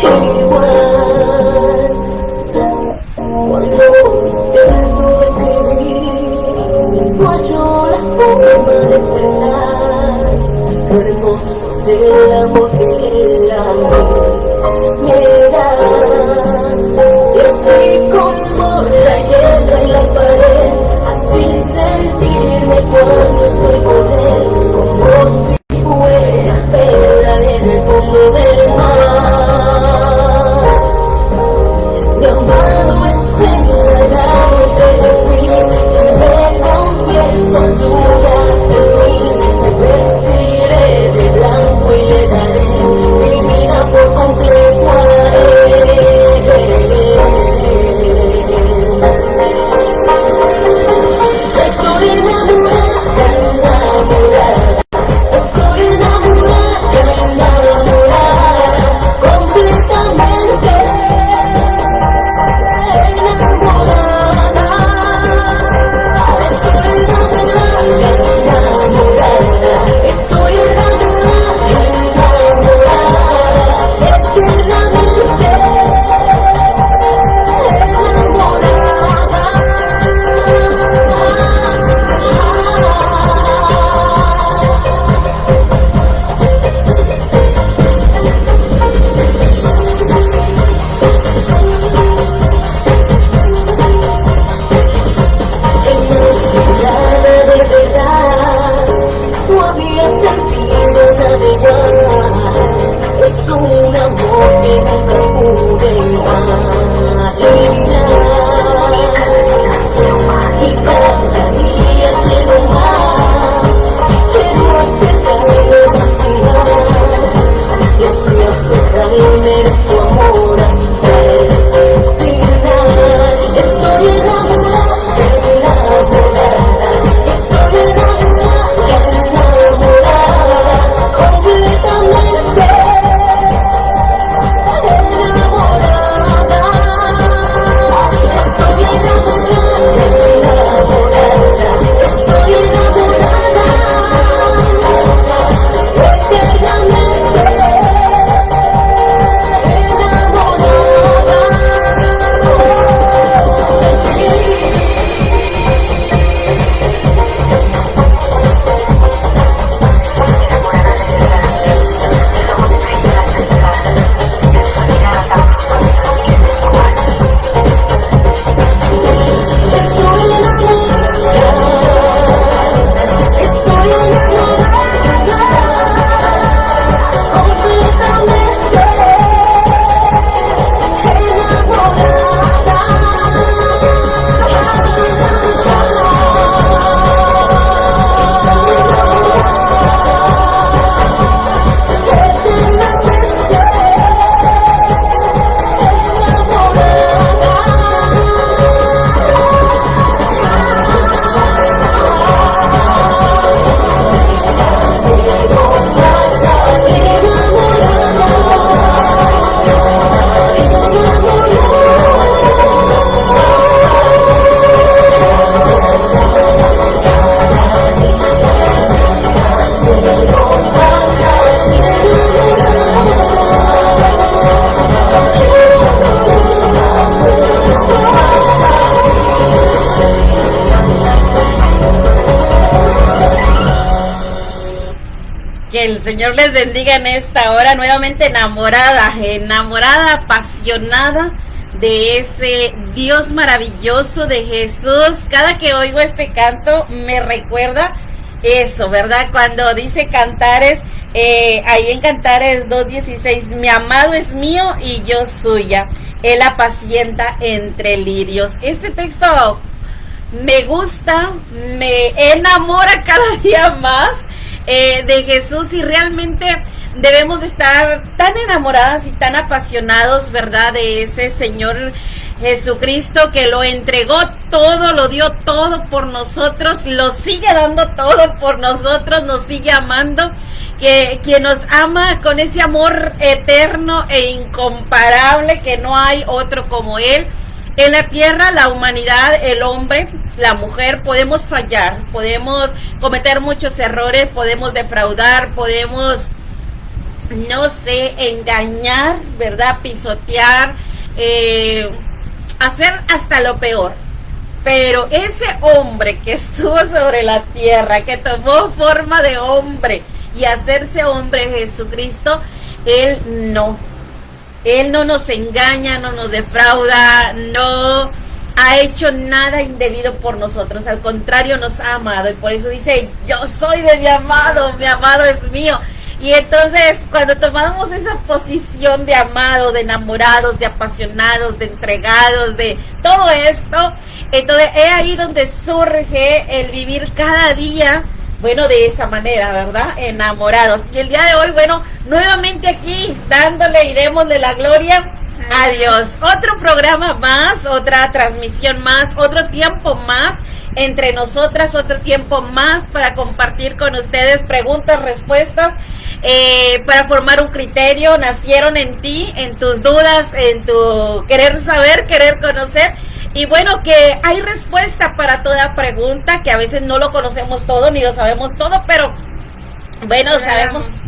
igual. Cuando intento escribir, no hallo la forma de expresar lo hermoso del amor que el amor me da. Y así como la hierba y la pared, así sentirme cuando estoy con él, como si fuera perla en el fondo del mar. Mi amado es el regalo que desvío, que me confiesa sus uñas de mí. Me vestiré de blanco y le daré mi vida por completo a él. Estoy enamorada, enamorada. Estoy enamorada, enamorada. Completamente enamorada. Estoy enamorada, enamorada. Estoy enamorada, enamorada. Eternamente enamorada de verdad. No había sentido nada igual. Es un amor que nunca pude imaginar. Y cada día quiero más. Quiero acercarme más y más. Deseo aferrarme de su amor hasta el final. Estoy enamorada, enamorada. Estoy enamorada, enamorada. Completamente enamorada. Estoy enamorada, enamorada. Estoy enamorada. Eternamente Que el Señor les bendiga en esta hora, nuevamente enamorada, apasionada de ese Dios maravilloso de Jesús. Cada que oigo este canto me recuerda eso, ¿verdad? Cuando dice Cantares, ahí en Cantares 2:16, mi amado es mío y yo suya, él apacienta entre lirios. Este texto me gusta, me enamora cada día más de Jesús, y realmente debemos de estar tan enamoradas y tan apasionados, ¿verdad?, de ese Señor Jesucristo que lo entregó todo, lo dio todo por nosotros, lo sigue dando todo por nosotros, nos sigue amando, que nos ama con ese amor eterno e incomparable, que no hay otro como Él. En la tierra, la humanidad, el hombre, la mujer, podemos fallar, podemos cometer muchos errores, podemos defraudar, podemos no sé, engañar, ¿verdad? Pisotear, hacer hasta lo peor. Pero ese hombre que estuvo sobre la tierra, que tomó forma de hombre y hacerse hombre, Jesucristo, Él no nos engaña, no nos defrauda, no ha hecho nada indebido por nosotros, al contrario nos ha amado y por eso dice, yo soy de mi amado es mío. Y entonces cuando tomamos esa posición de amado, de enamorados, de apasionados, de entregados, de todo esto, entonces es ahí donde surge el vivir cada día, bueno, de esa manera, ¿verdad? Enamorados. Y el día de hoy, bueno, nuevamente aquí, dándole y démosle la gloria a Dios. Otro programa más, otra transmisión más, otro tiempo más entre nosotras, otro tiempo más para compartir con ustedes preguntas, respuestas, para formar un criterio. Nacieron en ti, en tus dudas, en tu querer saber, querer conocer. Y bueno, que hay respuesta para toda pregunta, que a veces no lo conocemos todo, ni lo sabemos todo, pero bueno, sabemos,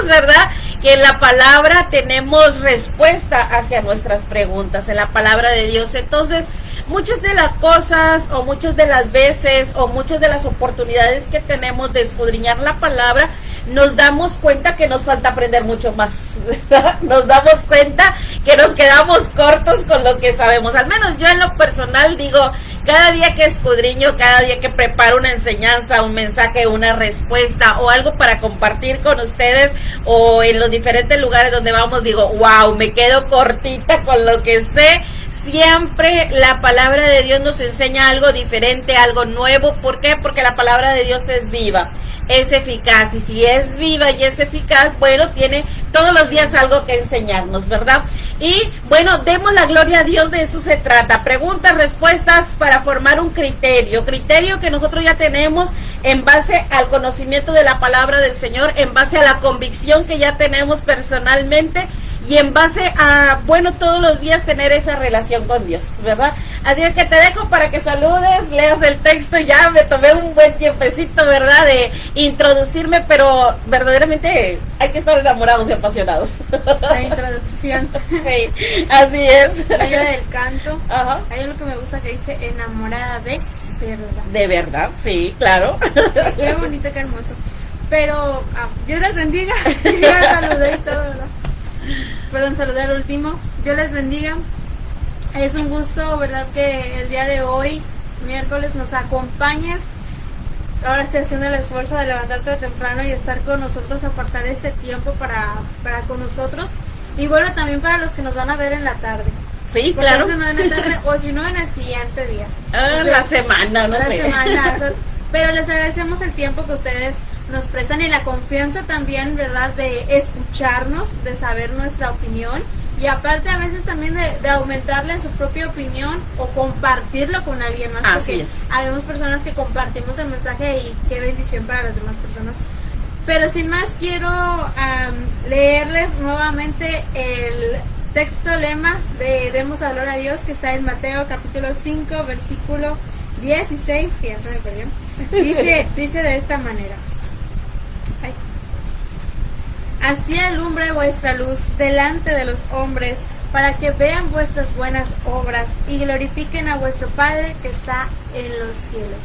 ¿verdad? Que en la palabra tenemos respuesta hacia nuestras preguntas, en la palabra de Dios. Entonces, muchas de las cosas, o muchas de las veces, o muchas de las oportunidades que tenemos de escudriñar la palabra, nos damos cuenta que nos falta aprender mucho más, ¿verdad? Nos damos cuenta que nos quedamos cortos con lo que sabemos. Al menos yo en lo personal digo, cada día que escudriño, cada día que preparo una enseñanza, un mensaje, una respuesta o algo para compartir con ustedes o en los diferentes lugares donde vamos, digo, wow, me quedo cortita con lo que sé. Siempre la palabra de Dios nos enseña algo diferente, algo nuevo. ¿Por qué? Porque la palabra de Dios es viva, es eficaz, y si es viva y es eficaz, bueno, tiene todos los días algo que enseñarnos, ¿verdad? Y bueno, demos la gloria a Dios, de eso se trata. Preguntas, respuestas para formar un criterio que nosotros ya tenemos en base al conocimiento de la palabra del Señor, en base a la convicción que ya tenemos personalmente y en base a, bueno, todos los días tener esa relación con Dios, ¿verdad? Así es que te dejo para que saludes, leas el texto. Ya me tomé un buen tiempecito, ¿verdad?, de introducirme, pero verdaderamente hay que estar enamorados y apasionados. La introducción. Sí, así es. La del canto. Ajá. Hay algo que me gusta que dice enamorada de verdad. De verdad, sí, claro. Qué bonito, qué hermoso. Pero, Dios les bendiga. Ya saludé y todo, ¿verdad? Perdón, saludé al último. Dios les bendiga. Es un gusto, ¿verdad?, que el día de hoy, miércoles, nos acompañes. Ahora estoy haciendo el esfuerzo de levantarte temprano y estar con nosotros, apartar este tiempo para con nosotros. Y bueno, también para los que nos van a ver en la tarde. Sí, porque claro. En la tarde, o si no, en el siguiente día. Entonces, la semana, no la sé. Semana, pero les agradecemos el tiempo que ustedes nos prestan y la confianza también, ¿verdad?, de escucharnos, de saber nuestra opinión. Y aparte a veces también de aumentarle su propia opinión o compartirlo con alguien más. Así es. Habemos personas que compartimos el mensaje y qué bendición para las demás personas. Pero sin más, quiero leerles nuevamente el texto lema de Demos la Gloria a Dios, que está en Mateo capítulo 5, versículo 16, que ya se me perdió. Dice de esta manera. Así alumbre vuestra luz delante de los hombres, para que vean vuestras buenas obras y glorifiquen a vuestro Padre que está en los cielos.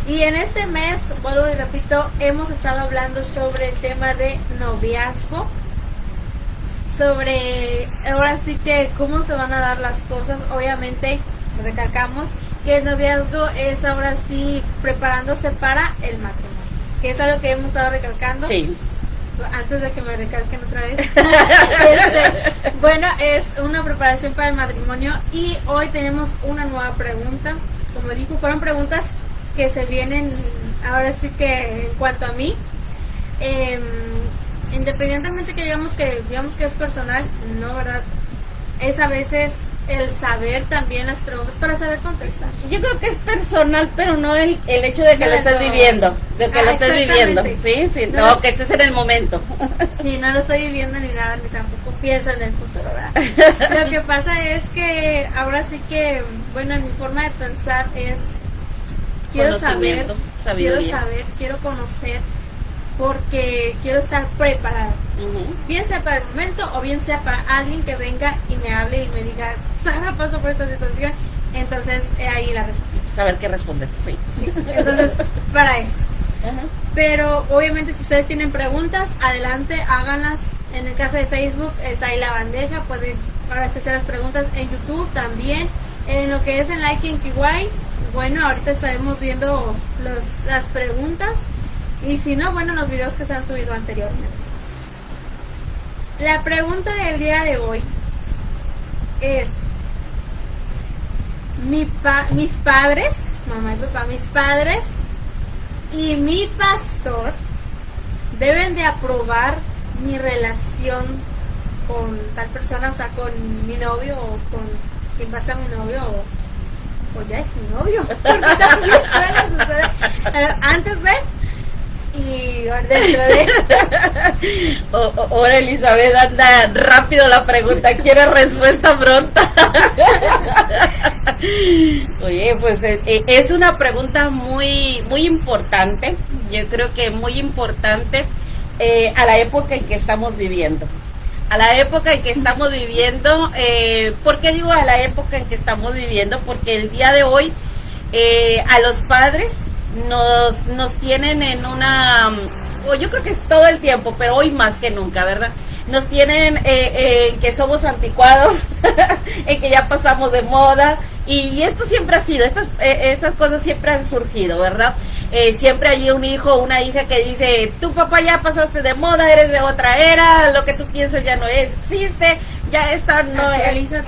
Y en este mes, vuelvo y repito, hemos estado hablando sobre el tema de noviazgo, sobre ahora sí que cómo se van a dar las cosas. Obviamente recalcamos que el noviazgo es ahora sí preparándose para el matrimonio, que es algo que hemos estado recalcando. Sí. Antes de que me recalquen otra vez. Bueno, es una preparación para el matrimonio. Y hoy tenemos una nueva pregunta. Como dijo, fueron preguntas que se vienen ahora sí que en cuanto a mí, independientemente que digamos que es personal, no, ¿verdad? Es a veces el saber también las preguntas para saber contestar. Yo creo que es personal, pero no el hecho de que lo estés viviendo, de que lo estés viviendo, sí, no, que estés en el momento. Sí, no lo estoy viviendo ni nada, ni tampoco pienso en el futuro, ¿verdad? Lo que pasa es que ahora sí que, bueno, mi forma de pensar es quiero saber, quiero conocer porque quiero estar preparada. Ujú. Bien sea para el momento o bien sea para alguien que venga y me hable y me diga, Sara, paso por esta situación. Entonces, ahí la respuesta. Saber qué responder, sí. Entonces, para esto. Ajá. Pero obviamente si ustedes tienen preguntas, adelante, háganlas. En el caso de Facebook está ahí la bandeja, pueden ahora hacer las preguntas en YouTube también. En lo que es en Like en Kiwai, bueno, ahorita estaremos viendo las preguntas. Y si no, bueno, los videos que se han subido anteriormente. La pregunta del día de hoy es: mis padres, mamá y papá, mis padres y mi pastor deben de aprobar mi relación con tal persona, o sea, con mi novio o con quien va a ser mi novio o ya es mi novio. Porque también suele suceder antes de y dentro de. Ahora Elizabeth anda rápido la pregunta, quiere respuesta pronta. Oye, pues es una pregunta muy importante, yo creo que muy importante a la época en que estamos viviendo. A la época en que estamos viviendo, ¿por qué digo a la época en que estamos viviendo? Porque el día de hoy a los padres nos tienen en una, yo creo que es todo el tiempo, pero hoy más que nunca, ¿verdad? Nos tienen en que somos anticuados, en que ya pasamos de moda, y esto siempre ha sido, estas cosas siempre han surgido, ¿verdad? Siempre hay un hijo o una hija que dice, tu papá ya pasaste de moda, eres de otra era, lo que tú piensas ya no existe, ya está, no,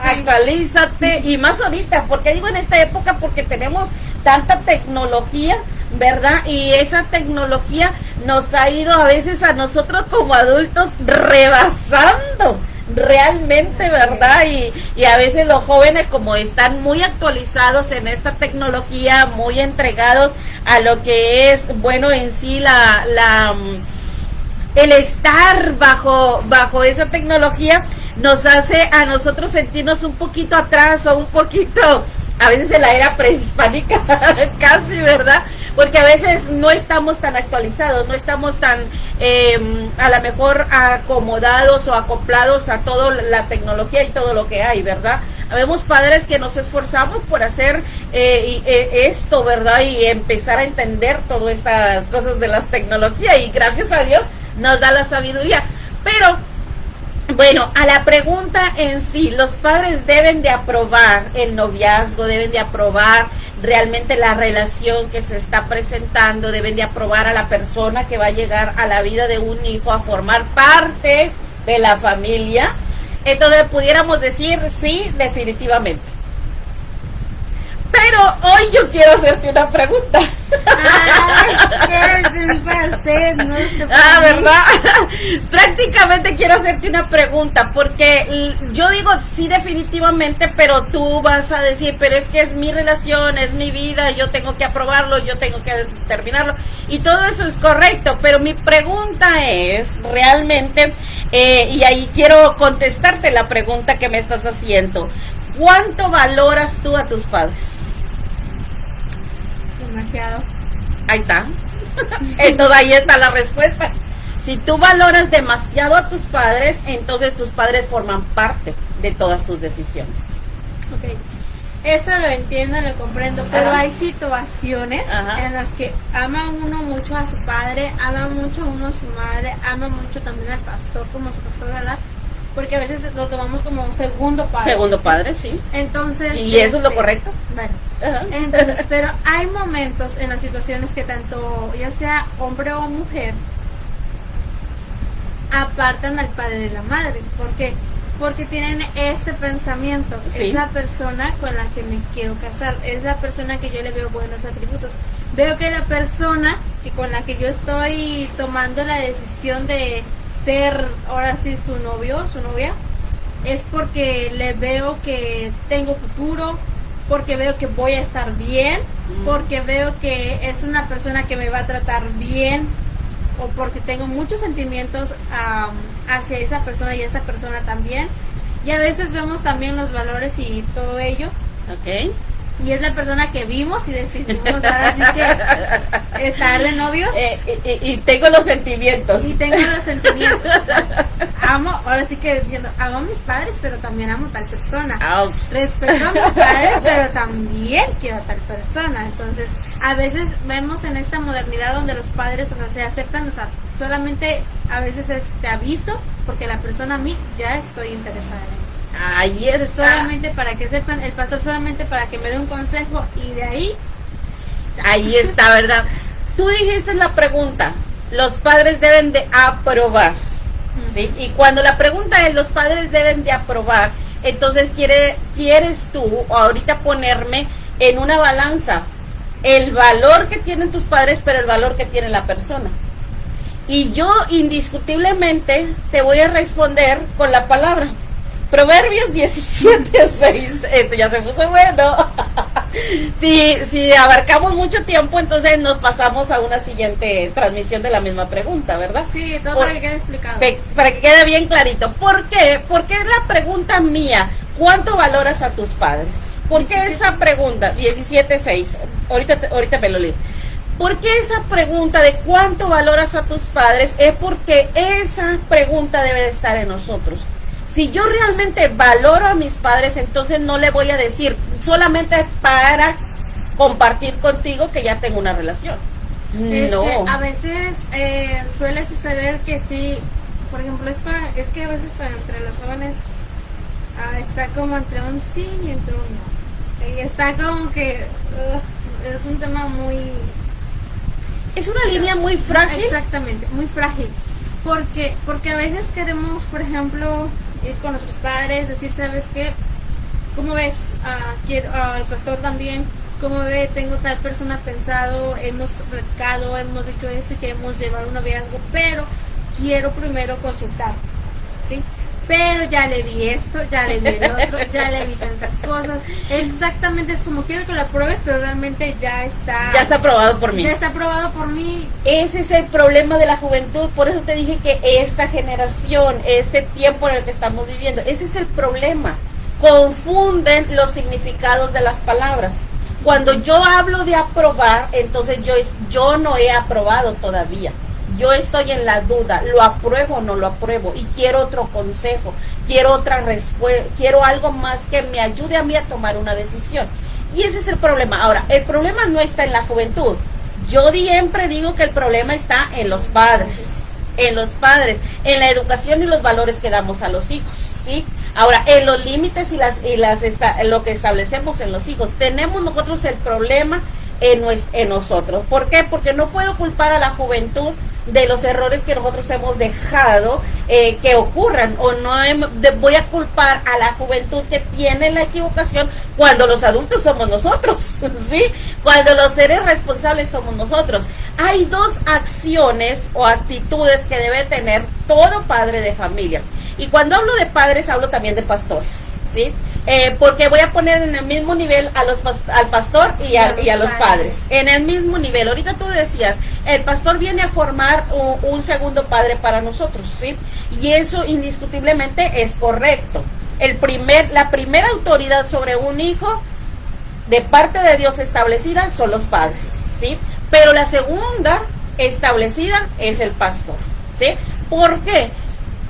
actualízate, y más ahorita, porque digo en esta época porque tenemos tanta tecnología, ¿verdad? Y esa tecnología nos ha ido a veces a nosotros como adultos rebasando realmente, ¿verdad? Y a veces los jóvenes, como están muy actualizados en esta tecnología, muy entregados a lo que es, bueno, en sí el estar bajo esa tecnología nos hace a nosotros sentirnos un poquito atrás o un poquito, a veces en la era prehispánica, casi, ¿verdad? Porque a veces no estamos tan actualizados, no estamos tan a lo mejor acomodados o acoplados a toda la tecnología y todo lo que hay, ¿verdad? Habemos padres que nos esforzamos por hacer esto, ¿verdad? Y empezar a entender todas estas cosas de las tecnologías, y gracias a Dios nos da la sabiduría. Pero bueno, a la pregunta en sí, los padres deben de aprobar el noviazgo, deben de aprobar realmente la relación que se está presentando, deben de aprobar a la persona que va a llegar a la vida de un hijo a formar parte de la familia. Entonces pudiéramos decir sí, definitivamente. Pero hoy yo quiero hacerte una pregunta. ¿Verdad? Prácticamente quiero hacerte una pregunta, porque yo digo sí definitivamente, pero tú vas a decir, pero es que es mi relación, es mi vida, yo tengo que aprobarlo, yo tengo que terminarlo, y todo eso es correcto, pero mi pregunta es realmente, y ahí quiero contestarte la pregunta que me estás haciendo. ¿Cuánto valoras tú a tus padres? Demasiado. Ahí está. Entonces ahí está la respuesta. Si tú valoras demasiado a tus padres, entonces tus padres forman parte de todas tus decisiones. Ok, eso lo entiendo, lo comprendo, pero Ajá. hay situaciones Ajá. en las que ama uno mucho a su padre, ama mucho uno a su madre, ama mucho también al pastor como su pastor, ¿verdad? Porque a veces lo tomamos como un segundo padre. Segundo padre, sí. Entonces... ¿Y eso es lo correcto? Bueno, Ajá. entonces, pero hay momentos en las situaciones que tanto, ya sea hombre o mujer, apartan al padre de la madre. ¿Por qué? Porque tienen este pensamiento. Sí. Es la persona con la que me quiero casar, es la persona que yo le veo buenos atributos. Veo que la persona que con la que yo estoy tomando la decisión de ser ahora sí su novio, su novia, es porque le veo que tengo futuro, porque veo que voy a estar bien, porque veo que es una persona que me va a tratar bien, o porque tengo muchos sentimientos hacia esa persona y esa persona también. Y a veces vemos también los valores y todo ello. Ok. y es la persona que vimos y decidimos ahora sí que estar de novios. Y tengo los sentimientos. Y tengo los sentimientos. Amo, ahora sí que diciendo, amo a mis padres, pero también amo a tal persona. Ouch. Respeto a mis padres, pero también quiero a tal persona. Entonces, a veces vemos en esta modernidad donde los padres, o sea, se aceptan, o sea, solamente a veces es te aviso, porque la persona a mí ya estoy interesada en él. Ahí está. Solamente para que sepan, el pastor solamente para que me dé un consejo y de ahí. Ahí está, ¿verdad? Tú dijiste la pregunta, los padres deben de aprobar, ¿sí? Y cuando la pregunta es los padres deben de aprobar, entonces quieres tú ahorita ponerme en una balanza el valor que tienen tus padres, pero el valor que tiene la persona. Y yo indiscutiblemente te voy a responder con la palabra. Proverbios 17:6. Esto ya se puso bueno. Si abarcamos mucho tiempo, entonces nos pasamos a una siguiente transmisión de la misma pregunta, ¿verdad? Sí, todo para que quede explicado. Para que quede bien clarito. ¿Por qué? Porque es la pregunta mía. ¿Cuánto valoras a tus padres? ¿Por qué esa pregunta? 17:6. Ahorita me lo leo. ¿Por qué esa pregunta de cuánto valoras a tus padres? Es porque esa pregunta debe de estar en nosotros. Si yo realmente valoro a mis padres, entonces no le voy a decir solamente para compartir contigo que ya tengo una relación. No. A veces suele suceder que sí, por ejemplo, es que a veces entre los jóvenes está como entre un sí y entre un no. Y está como que es un tema muy... Es una línea muy frágil. Exactamente, muy frágil. Porque a veces queremos, por ejemplo, ir con nuestros padres, decir, ¿sabes qué? ¿Cómo ves? Quiero al pastor también, ¿cómo ve? Tengo tal persona pensado, hemos recado, hemos dicho esto y queremos llevar un noviazgo, pero quiero primero consultar, ¿sí? Pero ya le vi esto, ya le vi el otro, ya le vi tantas cosas. Exactamente, es como quiero que lo apruebes, pero realmente ya está aprobado por mí. Ya está aprobado por mí. Ese es el problema de la juventud, por eso te dije que esta generación, este tiempo en el que estamos viviendo, ese es el problema. Confunden los significados de las palabras. Cuando yo hablo de aprobar, entonces yo no he aprobado todavía. Yo estoy en la duda, ¿lo apruebo o no lo apruebo? Y quiero otro consejo, quiero otra respuesta, quiero algo más que me ayude a mí a tomar una decisión. Y ese es el problema. Ahora, el problema no está en la juventud. Yo siempre digo que el problema está en los padres, en la educación y los valores que damos a los hijos, ¿sí? Ahora, en los límites y lo que establecemos en los hijos, tenemos nosotros el problema en nosotros. ¿Por qué? Porque no puedo culpar a la juventud de los errores que nosotros hemos dejado que ocurran, o no voy a culpar a la juventud que tiene la equivocación cuando los adultos somos nosotros, ¿sí? Cuando los seres responsables somos nosotros. Hay dos acciones o actitudes que debe tener todo padre de familia, y cuando hablo de padres hablo también de pastores, ¿sí? Porque voy a poner en el mismo nivel al pastor y a los padres, en el mismo nivel. Ahorita tú decías, el pastor viene a formar un segundo padre para nosotros, ¿sí? Y eso indiscutiblemente es correcto. La primera autoridad sobre un hijo de parte de Dios establecida son los padres, ¿sí? Pero la segunda establecida es el pastor, ¿sí? ¿Por qué?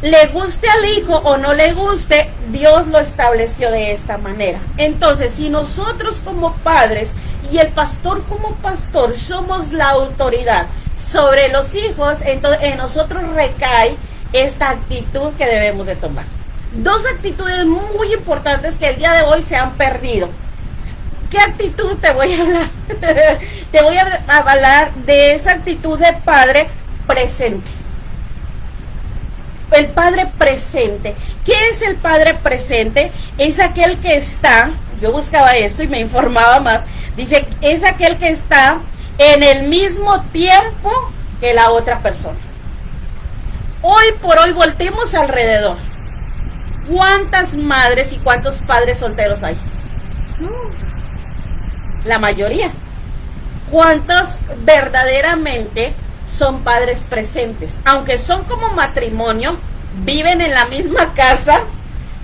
Le guste al hijo o no le guste, Dios lo estableció de esta manera. Entonces, si nosotros como padres y el pastor como pastor somos la autoridad sobre los hijos, entonces en nosotros recae esta actitud que debemos de tomar. Dos actitudes muy importantes que el día de hoy se han perdido. ¿Qué actitud te voy a hablar? Te voy a hablar de esa actitud de padre presente. El padre presente. ¿Qué es el padre presente? Es aquel que está, yo buscaba esto y me informaba más, dice, es aquel que está en el mismo tiempo que la otra persona. Hoy por hoy voltemos alrededor. ¿Cuántas madres y cuántos padres solteros hay? La mayoría. ¿Cuántos verdaderamente son padres presentes? Aunque son como matrimonio, viven en la misma casa,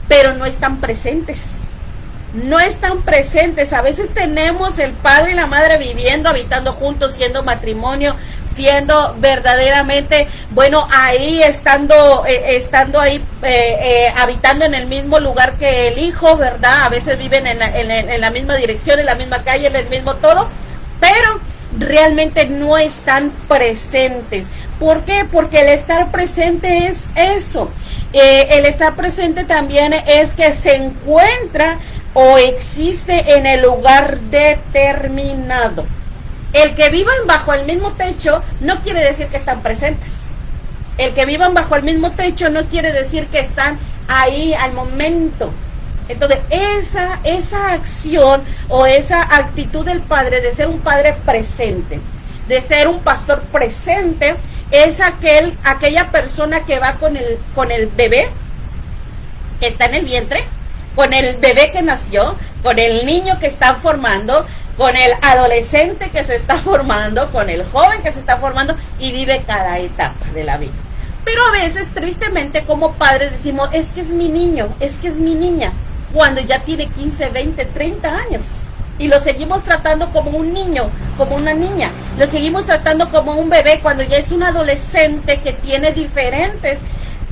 pero no están presentes. no están presentes. A veces tenemos el padre y la madre viviendo, habitando juntos, siendo matrimonio, siendo verdaderamente, bueno, ahí estando ahí, habitando en el mismo lugar que el hijo, ¿verdad? A veces viven en la misma dirección, en la misma calle, en el mismo todo, pero realmente no están presentes. ¿Por qué? Porque el estar presente es eso. El estar presente también es que se encuentra o existe en el lugar determinado. El que vivan bajo el mismo techo no quiere decir que están presentes. El que vivan bajo el mismo techo no quiere decir que están ahí al momento. Entonces, esa acción o esa actitud del padre de ser un padre presente, de ser un pastor presente, es aquella persona que va con el bebé que está en el vientre, con el bebé que nació, con el niño que está formando, con el adolescente que se está formando, con el joven que se está formando, y vive cada etapa de la vida. Pero a veces, tristemente, como padres decimos, es que es mi niño, es que es mi niña, cuando ya tiene 15, 20, 30 años. Y lo seguimos tratando como un niño, como una niña. Lo seguimos tratando como un bebé cuando ya es un adolescente que tiene diferentes,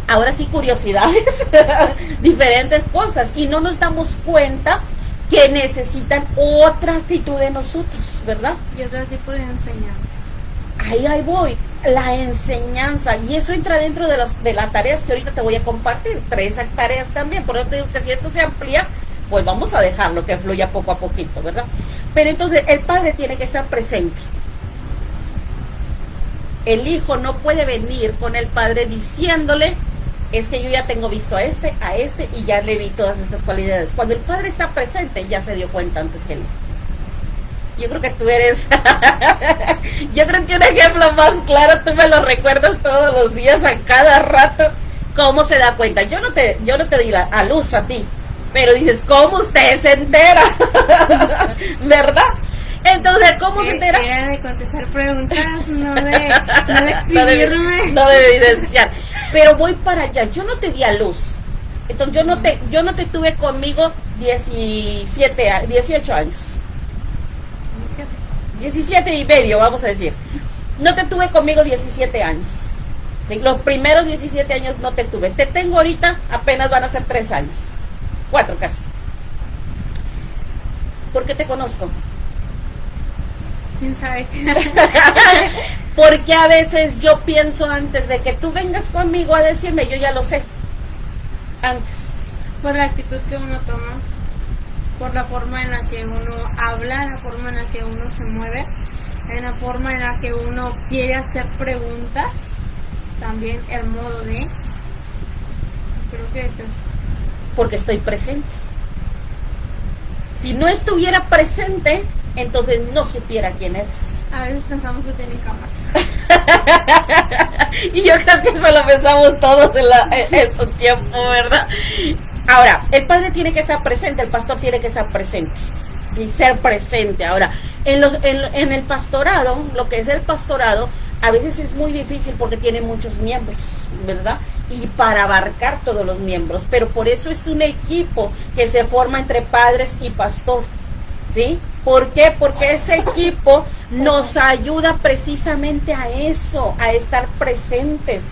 ahora sí, curiosidades, diferentes cosas. Y no nos damos cuenta que necesitan otra actitud de nosotros, ¿verdad? Y otro tipo de enseñanza. Ahí voy, la enseñanza. Y eso entra dentro de las tareas que ahorita te voy a compartir. 3 tareas también. Por eso te digo que si esto se amplía, pues vamos a dejarlo que fluya poco a poquito, ¿verdad? Pero entonces el padre tiene que estar presente. El hijo no puede venir con el padre diciéndole, es que yo ya tengo visto a este, y ya le vi todas estas cualidades. Cuando el padre está presente, ya se dio cuenta antes que él. Yo creo que tú eres, yo creo que un ejemplo más claro, tú me lo recuerdas todos los días, a cada rato, cómo se da cuenta. Yo no te di a luz a ti, pero dices, ¿cómo usted se entera? ¿Verdad? Entonces, ¿cómo se entera? Era de contestar preguntas, no de exhibirme. No de evidenciar. Pero voy para allá, yo no te di a luz. Entonces, yo no te tuve conmigo 18 años. 17 y medio, vamos a decir. No te tuve conmigo 17 años. Los primeros 17 años no te tuve. Te tengo ahorita, apenas van a ser 3 años. 4 casi. ¿Por qué te conozco? ¿Quién sabe? Porque a veces yo pienso antes de que tú vengas conmigo a decirme, yo ya lo sé. Antes. Por la actitud que uno toma, por la forma en la que uno habla, la forma en la que uno se mueve, en la forma en la que uno quiere hacer preguntas, también el modo de... Creo que eso es. Porque estoy presente. Si no estuviera presente, entonces no supiera quién eres. A veces pensamos que tiene cámaras. Y yo creo que eso lo pensamos todos en su tiempo, ¿verdad? Ahora, el padre tiene que estar presente, el pastor tiene que estar presente, ¿sí? Ser presente. Ahora, en el pastorado, lo que es el pastorado, a veces es muy difícil porque tiene muchos miembros, ¿verdad? Y para abarcar todos los miembros, pero por eso es un equipo que se forma entre padres y pastor, ¿sí? ¿Por qué? Porque ese equipo nos ayuda precisamente a eso, a estar presentes.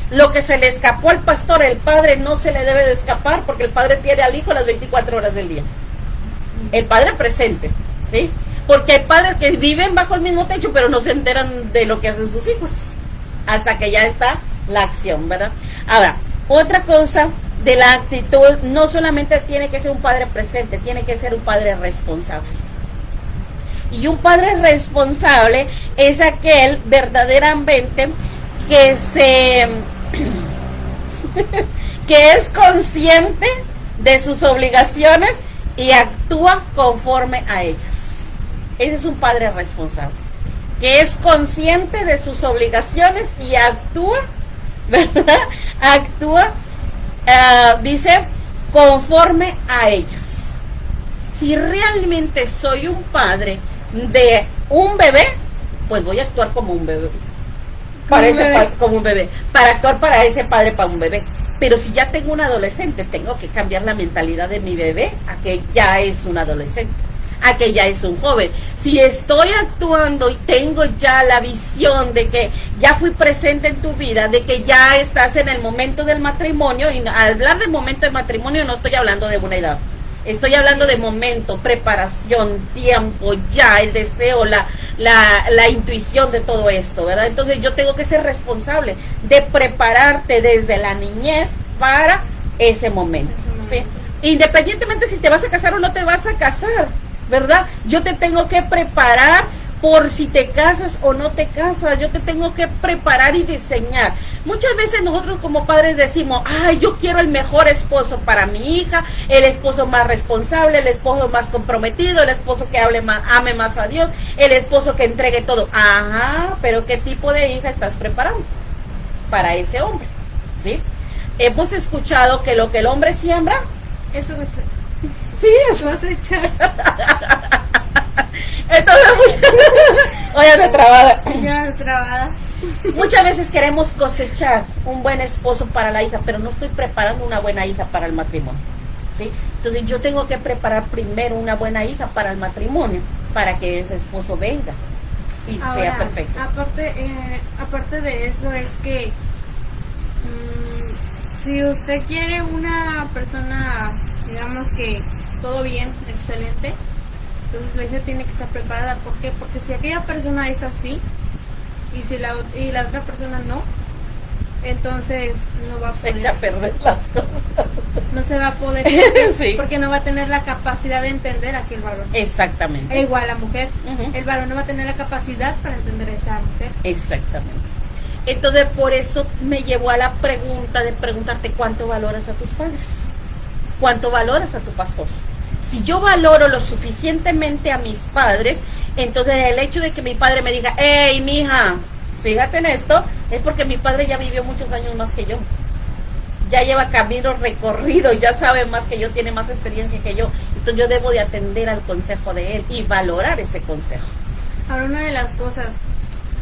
Lo que se le escapó al pastor, el padre no se le debe de escapar, porque el padre tiene al hijo las 24 horas del día. El padre presente, ¿sí? Porque hay padres que viven bajo el mismo techo, pero no se enteran de lo que hacen sus hijos, hasta que ya está la acción, ¿verdad? Ahora, otra cosa de la actitud, no solamente tiene que ser un padre presente, tiene que ser un padre responsable. Y un padre responsable es aquel verdaderamente que que es consciente de sus obligaciones y actúa conforme a ellas. Ese es un padre responsable, que es consciente de sus obligaciones y actúa, ¿verdad? Dice, conforme a ellas. Si realmente soy un padre de un bebé, pues voy a actuar como un bebé. Como un bebé, para actuar para ese padre, para un bebé. Pero si ya tengo un adolescente, tengo que cambiar la mentalidad de mi bebé a que ya es un adolescente, a que ya es un joven. Si estoy actuando y tengo ya la visión de que ya fui presente en tu vida, de que ya estás en el momento del matrimonio, y al hablar de momento de matrimonio no estoy hablando de una edad, estoy hablando de momento, preparación, tiempo, ya, el deseo, la intuición de todo esto, ¿verdad? Entonces yo tengo que ser responsable de prepararte desde la niñez para ese momento, ¿sí? Independientemente si te vas a casar o no te vas a casar, ¿verdad? Yo te tengo que preparar por si te casas o no te casas, yo te tengo que preparar y diseñar. Muchas veces nosotros como padres decimos, ay, yo quiero el mejor esposo para mi hija, el esposo más responsable, el esposo más comprometido, el esposo que ame más a Dios, el esposo que entregue todo. Ajá, pero ¿qué tipo de hija estás preparando para ese hombre? ¿Sí? Hemos escuchado que lo que el hombre siembra, Eso sí, eso. cosecha. Entonces, oye, de trabada. Ya trabada. Muchas veces queremos cosechar un buen esposo para la hija, pero no estoy preparando una buena hija para el matrimonio, ¿sí? Entonces yo tengo que preparar primero una buena hija para el matrimonio, para que ese esposo venga y Ahora, sea perfecto. Aparte de eso es que si usted quiere una persona, digamos que todo bien, excelente, entonces la hija tiene que estar preparada. ¿Por qué? Porque si aquella persona es así y si la otra persona no, entonces no va a Se echa poder, a perder las cosas. no se va a poder, Sí. porque no va a tener la capacidad de entender a aquel varón. Exactamente. E igual la mujer, Ujú. el varón no va a tener la capacidad para entender a esa mujer. Exactamente. Entonces, por eso me llevó a la pregunta de preguntarte cuánto valoras a tus padres, cuánto valoras a tu pastor. Si yo valoro lo suficientemente a mis padres, entonces el hecho de que mi padre me diga, hey, mija, fíjate en esto, es porque mi padre ya vivió muchos años más que yo. Ya lleva camino recorrido, ya sabe más que yo, tiene más experiencia que yo. Entonces yo debo de atender al consejo de él y valorar ese consejo. Ahora, una de las cosas,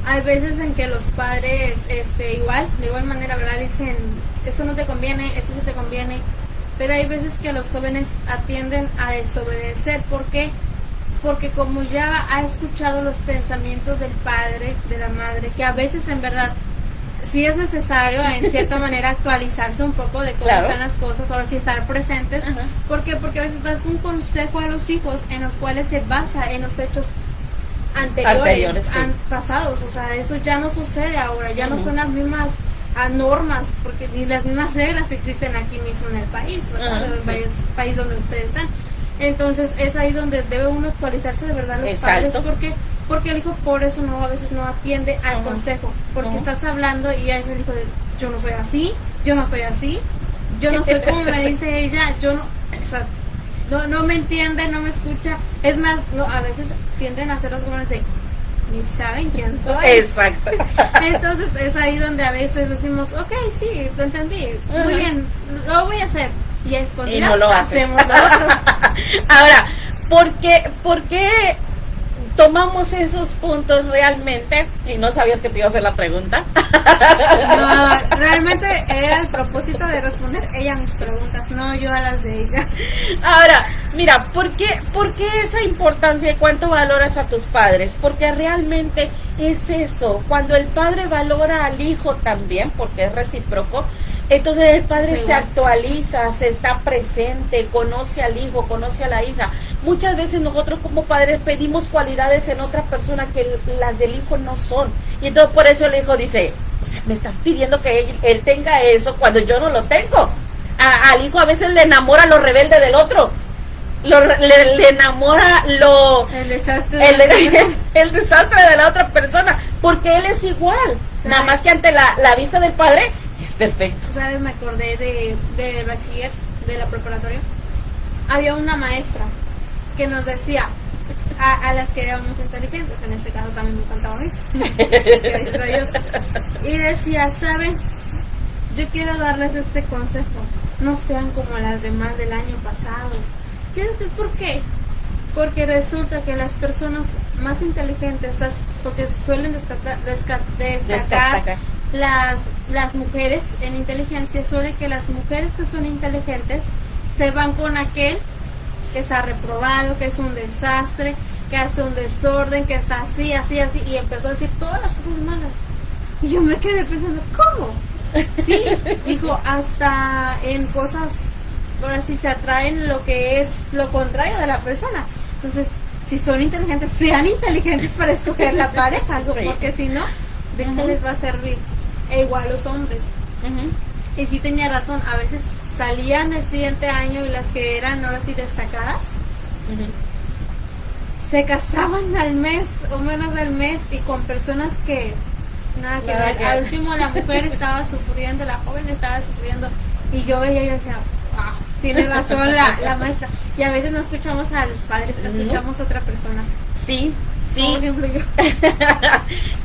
hay veces en que los padres, de igual manera, ¿verdad? Dicen, esto no te conviene, esto sí te conviene, pero hay veces que los jóvenes atienden a desobedecer. ¿Por qué? Porque como ya ha escuchado los pensamientos del padre, de la madre, que a veces en verdad sí es necesario en cierta manera actualizarse un poco de cómo Claro. están las cosas, ahora sí estar presentes. Ajá. ¿Por qué? Porque a veces das un consejo a los hijos en los cuales se basa en los hechos anteriores, Sí. pasados, o sea, eso ya no sucede ahora, ya no Ujú. son las mismas normas, porque ni las mismas reglas que existen aquí mismo en el país, ¿verdad? Ajá, En el sí. país donde ustedes están. Entonces es ahí donde debe uno actualizarse de verdad los Exacto. padres, porque el hijo por eso a veces no atiende al Ajá. consejo, porque Ajá. estás hablando y ya es el hijo de, yo no soy así, yo no estoy así, yo no soy como me dice ella, yo no, o sea, no me entiende, no me escucha. Es más, no, a veces tienden a hacer los jóvenes de, ni saben quién soy. Exacto. Entonces es ahí donde a veces decimos, ok, sí, lo entendí, muy Ajá. bien, lo voy a hacer. Y a escondidas Y no lo hace. hacemos lo otro. Ahora, ¿por qué tomamos esos puntos realmente? Y no sabías que te iba a hacer la pregunta. No, realmente era el propósito de responder ella a mis preguntas, no yo a las de ella. Ahora, mira, ¿por qué esa importancia y cuánto valoras a tus padres? Porque realmente es eso, cuando el padre valora al hijo también, porque es recíproco, entonces el padre Sí, se actualiza, se está presente, conoce al hijo, conoce a la hija. Muchas veces nosotros como padres pedimos cualidades en otra persona que las del hijo no son. Y entonces por eso el hijo dice, o sea, me estás pidiendo que él tenga eso cuando yo no lo tengo. Al hijo a veces le enamora lo rebelde del otro. Le enamora El desastre. el desastre de la otra persona, porque él es igual. Nada más que ante la vista del padre es perfecto. ¿Sabes? Me acordé de bachiller, de la preparatoria. Había una maestra que nos decía a las que éramos inteligentes, en este caso también me contaba a mí, que ahí estoy yo, y decía, ¿saben? Yo quiero darles este consejo, no sean como las demás del año pasado. ¿Por qué? Porque resulta que las personas más inteligentes, porque suelen destacar las mujeres en inteligencia suele que las mujeres que son inteligentes se van con aquel que está reprobado, que es un desastre, que hace un desorden, que está así, así, así, y empezó a decir todas las cosas malas. Y yo me quedé pensando, ¿cómo? Sí, dijo, hasta en cosas, ahora sí se atraen lo que es lo contrario de la persona. Entonces, si son inteligentes, sean inteligentes para escoger la pareja, algo, Sí. porque si no, ¿de qué les va a servir? E igual los hombres. Y sí tenía razón, a veces salían el siguiente año y las que eran ahora sí destacadas, se casaban al mes o menos del mes y con personas que nada que Nada ver. que Al ver. último la mujer estaba sufriendo, la joven estaba sufriendo y yo veía y yo decía, wow, tiene razón la maestra. Y a veces no escuchamos a los padres, escuchamos a otra persona. Sí, sí. Por ejemplo, yo.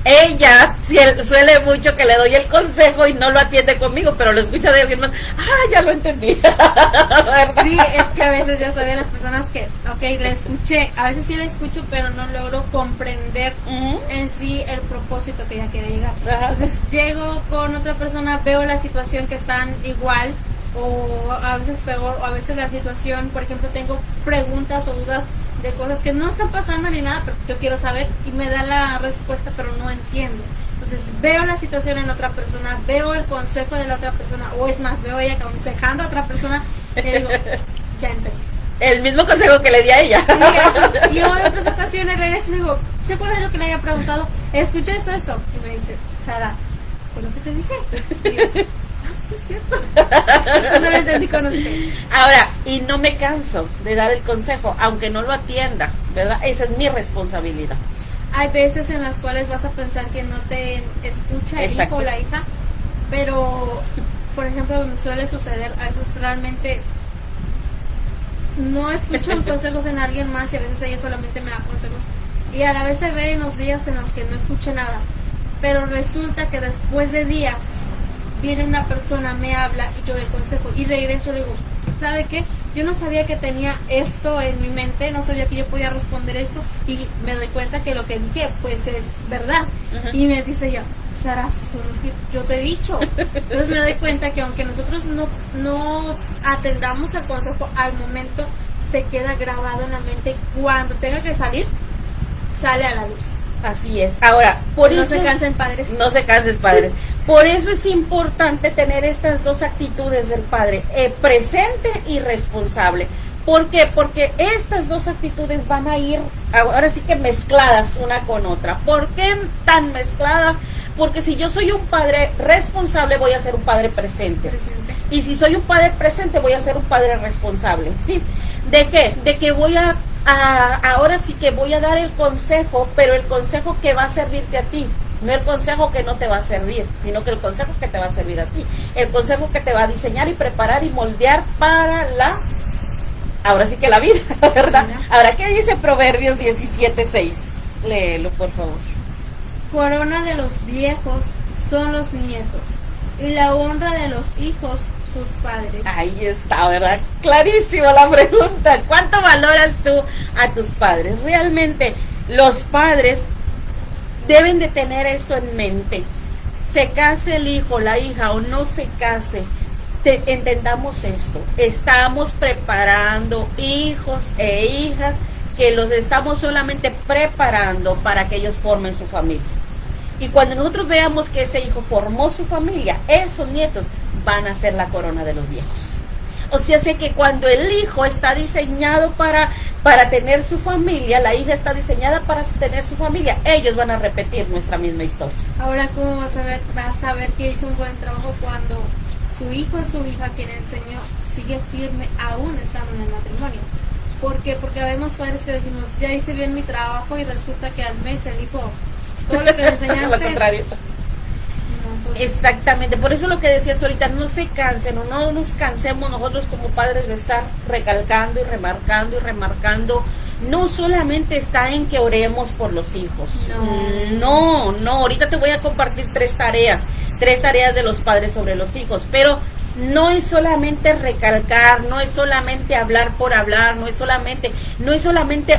Ella suele mucho que le doy el consejo y no lo atiende conmigo, pero lo escucha de alguien más. Ah, ya lo entendí. ¿Verdad? Sí, es que a veces yo soy de las personas que, ok, la escuché, a veces sí la escucho, pero no logro comprender en sí el propósito que ella quiere llegar. Ajá. Entonces llego con otra persona, veo la situación que están igual, o a veces peor, o a veces la situación, por ejemplo, tengo preguntas o dudas de cosas que no están pasando ni nada, pero yo quiero saber y me da la respuesta, pero no entiendo. Entonces veo la situación en otra persona, veo el consejo de la otra persona, o es más, veo a ella aconsejando a otra persona y digo, ya entendí. El mismo consejo que le di a ella. Y yo en otras ocasiones regreso y digo, ¿se acuerda de lo que le había preguntado? Escuché esto. Y me dice, Sara, ¿fue lo que te dije? Y yo, sí, es cierto. Eso no lo entendí con usted. Ahora, y no me canso de dar el consejo, aunque no lo atienda, ¿verdad? Esa es mi responsabilidad. Hay veces en las cuales vas a pensar que no te escucha el Exacto. hijo o la hija, pero, por ejemplo, me suele suceder, a veces realmente no escuchan consejos en alguien más y a veces ella solamente me da consejos. Y a la vez se ven los días en los que no escuché nada, pero resulta que después de días viene una persona, me habla y yo le consejo y regreso y le digo, ¿sabe qué? Yo no sabía que tenía esto en mi mente, no sabía que yo podía responder esto y me doy cuenta que lo que dije pues es verdad. Ujú. Y me dice ella, Sara, son los que yo te he dicho. Entonces me doy cuenta que aunque nosotros no atendamos el consejo al momento, se queda grabado en la mente y cuando tenga que salir, sale a la luz. Así es. Ahora, por No eso se cansen padres. no se canses, padre. Por eso es importante tener estas dos actitudes del padre, presente y responsable. ¿Por qué? Porque estas dos actitudes van a ir, ahora sí que mezcladas una con otra. ¿Por qué tan mezcladas? Porque si yo soy un padre responsable, voy a ser un padre presente. Y si soy un padre presente, voy a ser un padre responsable. ¿Sí? ¿De qué? De que voy ahora sí que voy a dar el consejo, pero el consejo que va a servirte a ti. No el consejo que no te va a servir, sino que el consejo que te va a servir a ti. El consejo que te va a diseñar y preparar y moldear para ahora sí que la vida, ¿verdad? Ahora, ¿qué dice Proverbios 17:6? Léelo, por favor. Corona de los viejos son los nietos y la honra de los hijos sus padres. Ahí está, ¿verdad? Clarísimo la pregunta. ¿Cuánto valoras tú a tus padres? Realmente, los padres deben de tener esto en mente. Se case el hijo, la hija o no se case, entendamos esto. Estamos preparando hijos e hijas que los estamos solamente preparando para que ellos formen su familia. Y cuando nosotros veamos que ese hijo formó su familia, esos nietos van a ser la corona de los viejos. O sea, sé que cuando el hijo está diseñado para tener su familia, la hija está diseñada para tener su familia, ellos van a repetir nuestra misma historia. Ahora, ¿cómo vas a ver? Vas a ver que hizo un buen trabajo cuando su hijo o su hija, quien enseñó, sigue firme aún estando en el matrimonio. ¿Por qué? Porque vemos padres que decimos, ya hice bien mi trabajo y resulta que al mes el hijo, todo lo que le enseñaste Lo contrario. no, pues, Exactamente, por eso lo que decías ahorita, no se cansen o no nos cansemos nosotros como padres de estar recalcando y remarcando. No solamente está en que oremos por los hijos. No, ahorita te voy a compartir tres tareas de los padres sobre los hijos, pero no es solamente recalcar, no es solamente hablar por hablar, no es solamente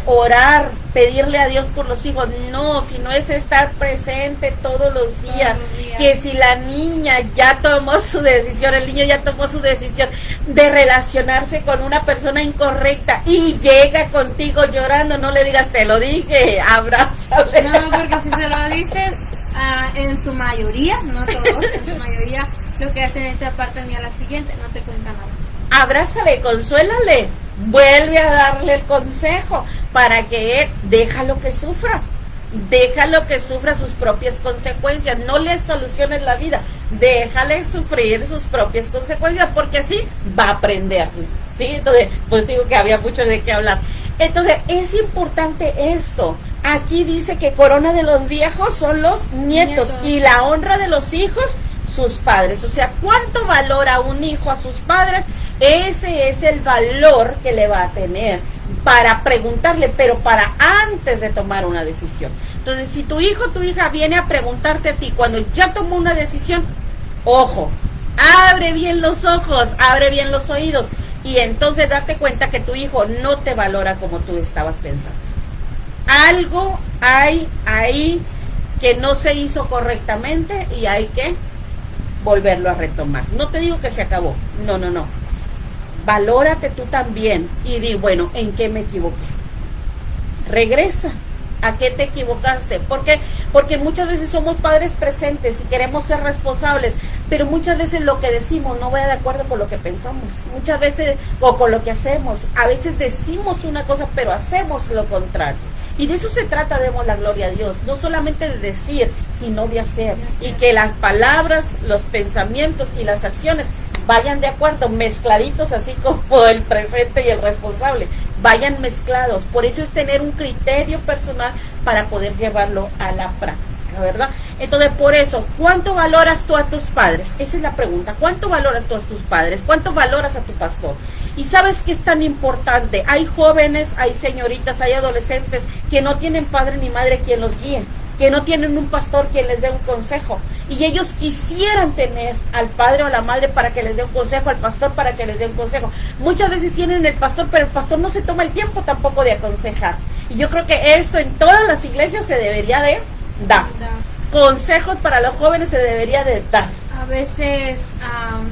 orar, pedirle a Dios por los hijos, no, sino es estar presente todos los días. que si la niña ya tomó su decisión, el niño ya tomó su decisión de relacionarse con una persona incorrecta y llega contigo llorando, no le digas, te lo dije, abrázale. No, porque si se lo dices, en su mayoría, no todos, en su mayoría, lo que hacen es se apartan y a la siguiente no te cuentan nada. Abrázale, consuélale, vuelve a darle el consejo para que él déjalo que sufra sus propias consecuencias, no le soluciones la vida, déjale sufrir sus propias consecuencias, porque así va a aprender, ¿sí? Entonces, pues digo que había mucho de qué hablar. Entonces, es importante esto. Aquí dice que corona de los viejos son los nietos y la honra de los hijos, sus padres. O sea, ¿cuánto valora un hijo a sus padres? Ese es el valor que le va a tener para preguntarle, pero para antes de tomar una decisión. Entonces, si tu hijo o tu hija viene a preguntarte a ti cuando ya tomó una decisión, ojo, abre bien los ojos, abre bien los oídos, y entonces date cuenta que tu hijo no te valora como tú estabas pensando. Algo hay ahí que no se hizo correctamente y hay que volverlo a retomar. No te digo que se acabó, no. Valórate tú también y di, bueno, ¿en qué me equivoqué? Regresa. ¿A qué te equivocaste? ¿Por qué? Porque muchas veces somos padres presentes y queremos ser responsables, pero muchas veces lo que decimos no va de acuerdo con lo que pensamos. Muchas veces, o con lo que hacemos. A veces decimos una cosa, pero hacemos lo contrario. Y de eso se trata, demos la gloria a Dios. No solamente de decir, sino de hacer. Y que las palabras, los pensamientos y las acciones vayan de acuerdo, mezcladitos, así como el presente y el responsable, vayan mezclados. Por eso es tener un criterio personal para poder llevarlo a la práctica, ¿verdad? Entonces, por eso, ¿cuánto valoras tú a tus padres? Esa es la pregunta. ¿Cuánto valoras tú a tus padres? ¿Cuánto valoras a tu pastor? Y sabes que es tan importante. Hay jóvenes, hay señoritas, hay adolescentes que no tienen padre ni madre quien los guíe, que no tienen un pastor quien les dé un consejo, y ellos quisieran tener al padre o la madre para que les dé un consejo, al pastor para que les dé un consejo. Muchas veces tienen el pastor, pero el pastor no se toma el tiempo tampoco de aconsejar, y yo creo que esto en todas las iglesias se debería de dar. Consejos para los jóvenes se debería de dar. A veces,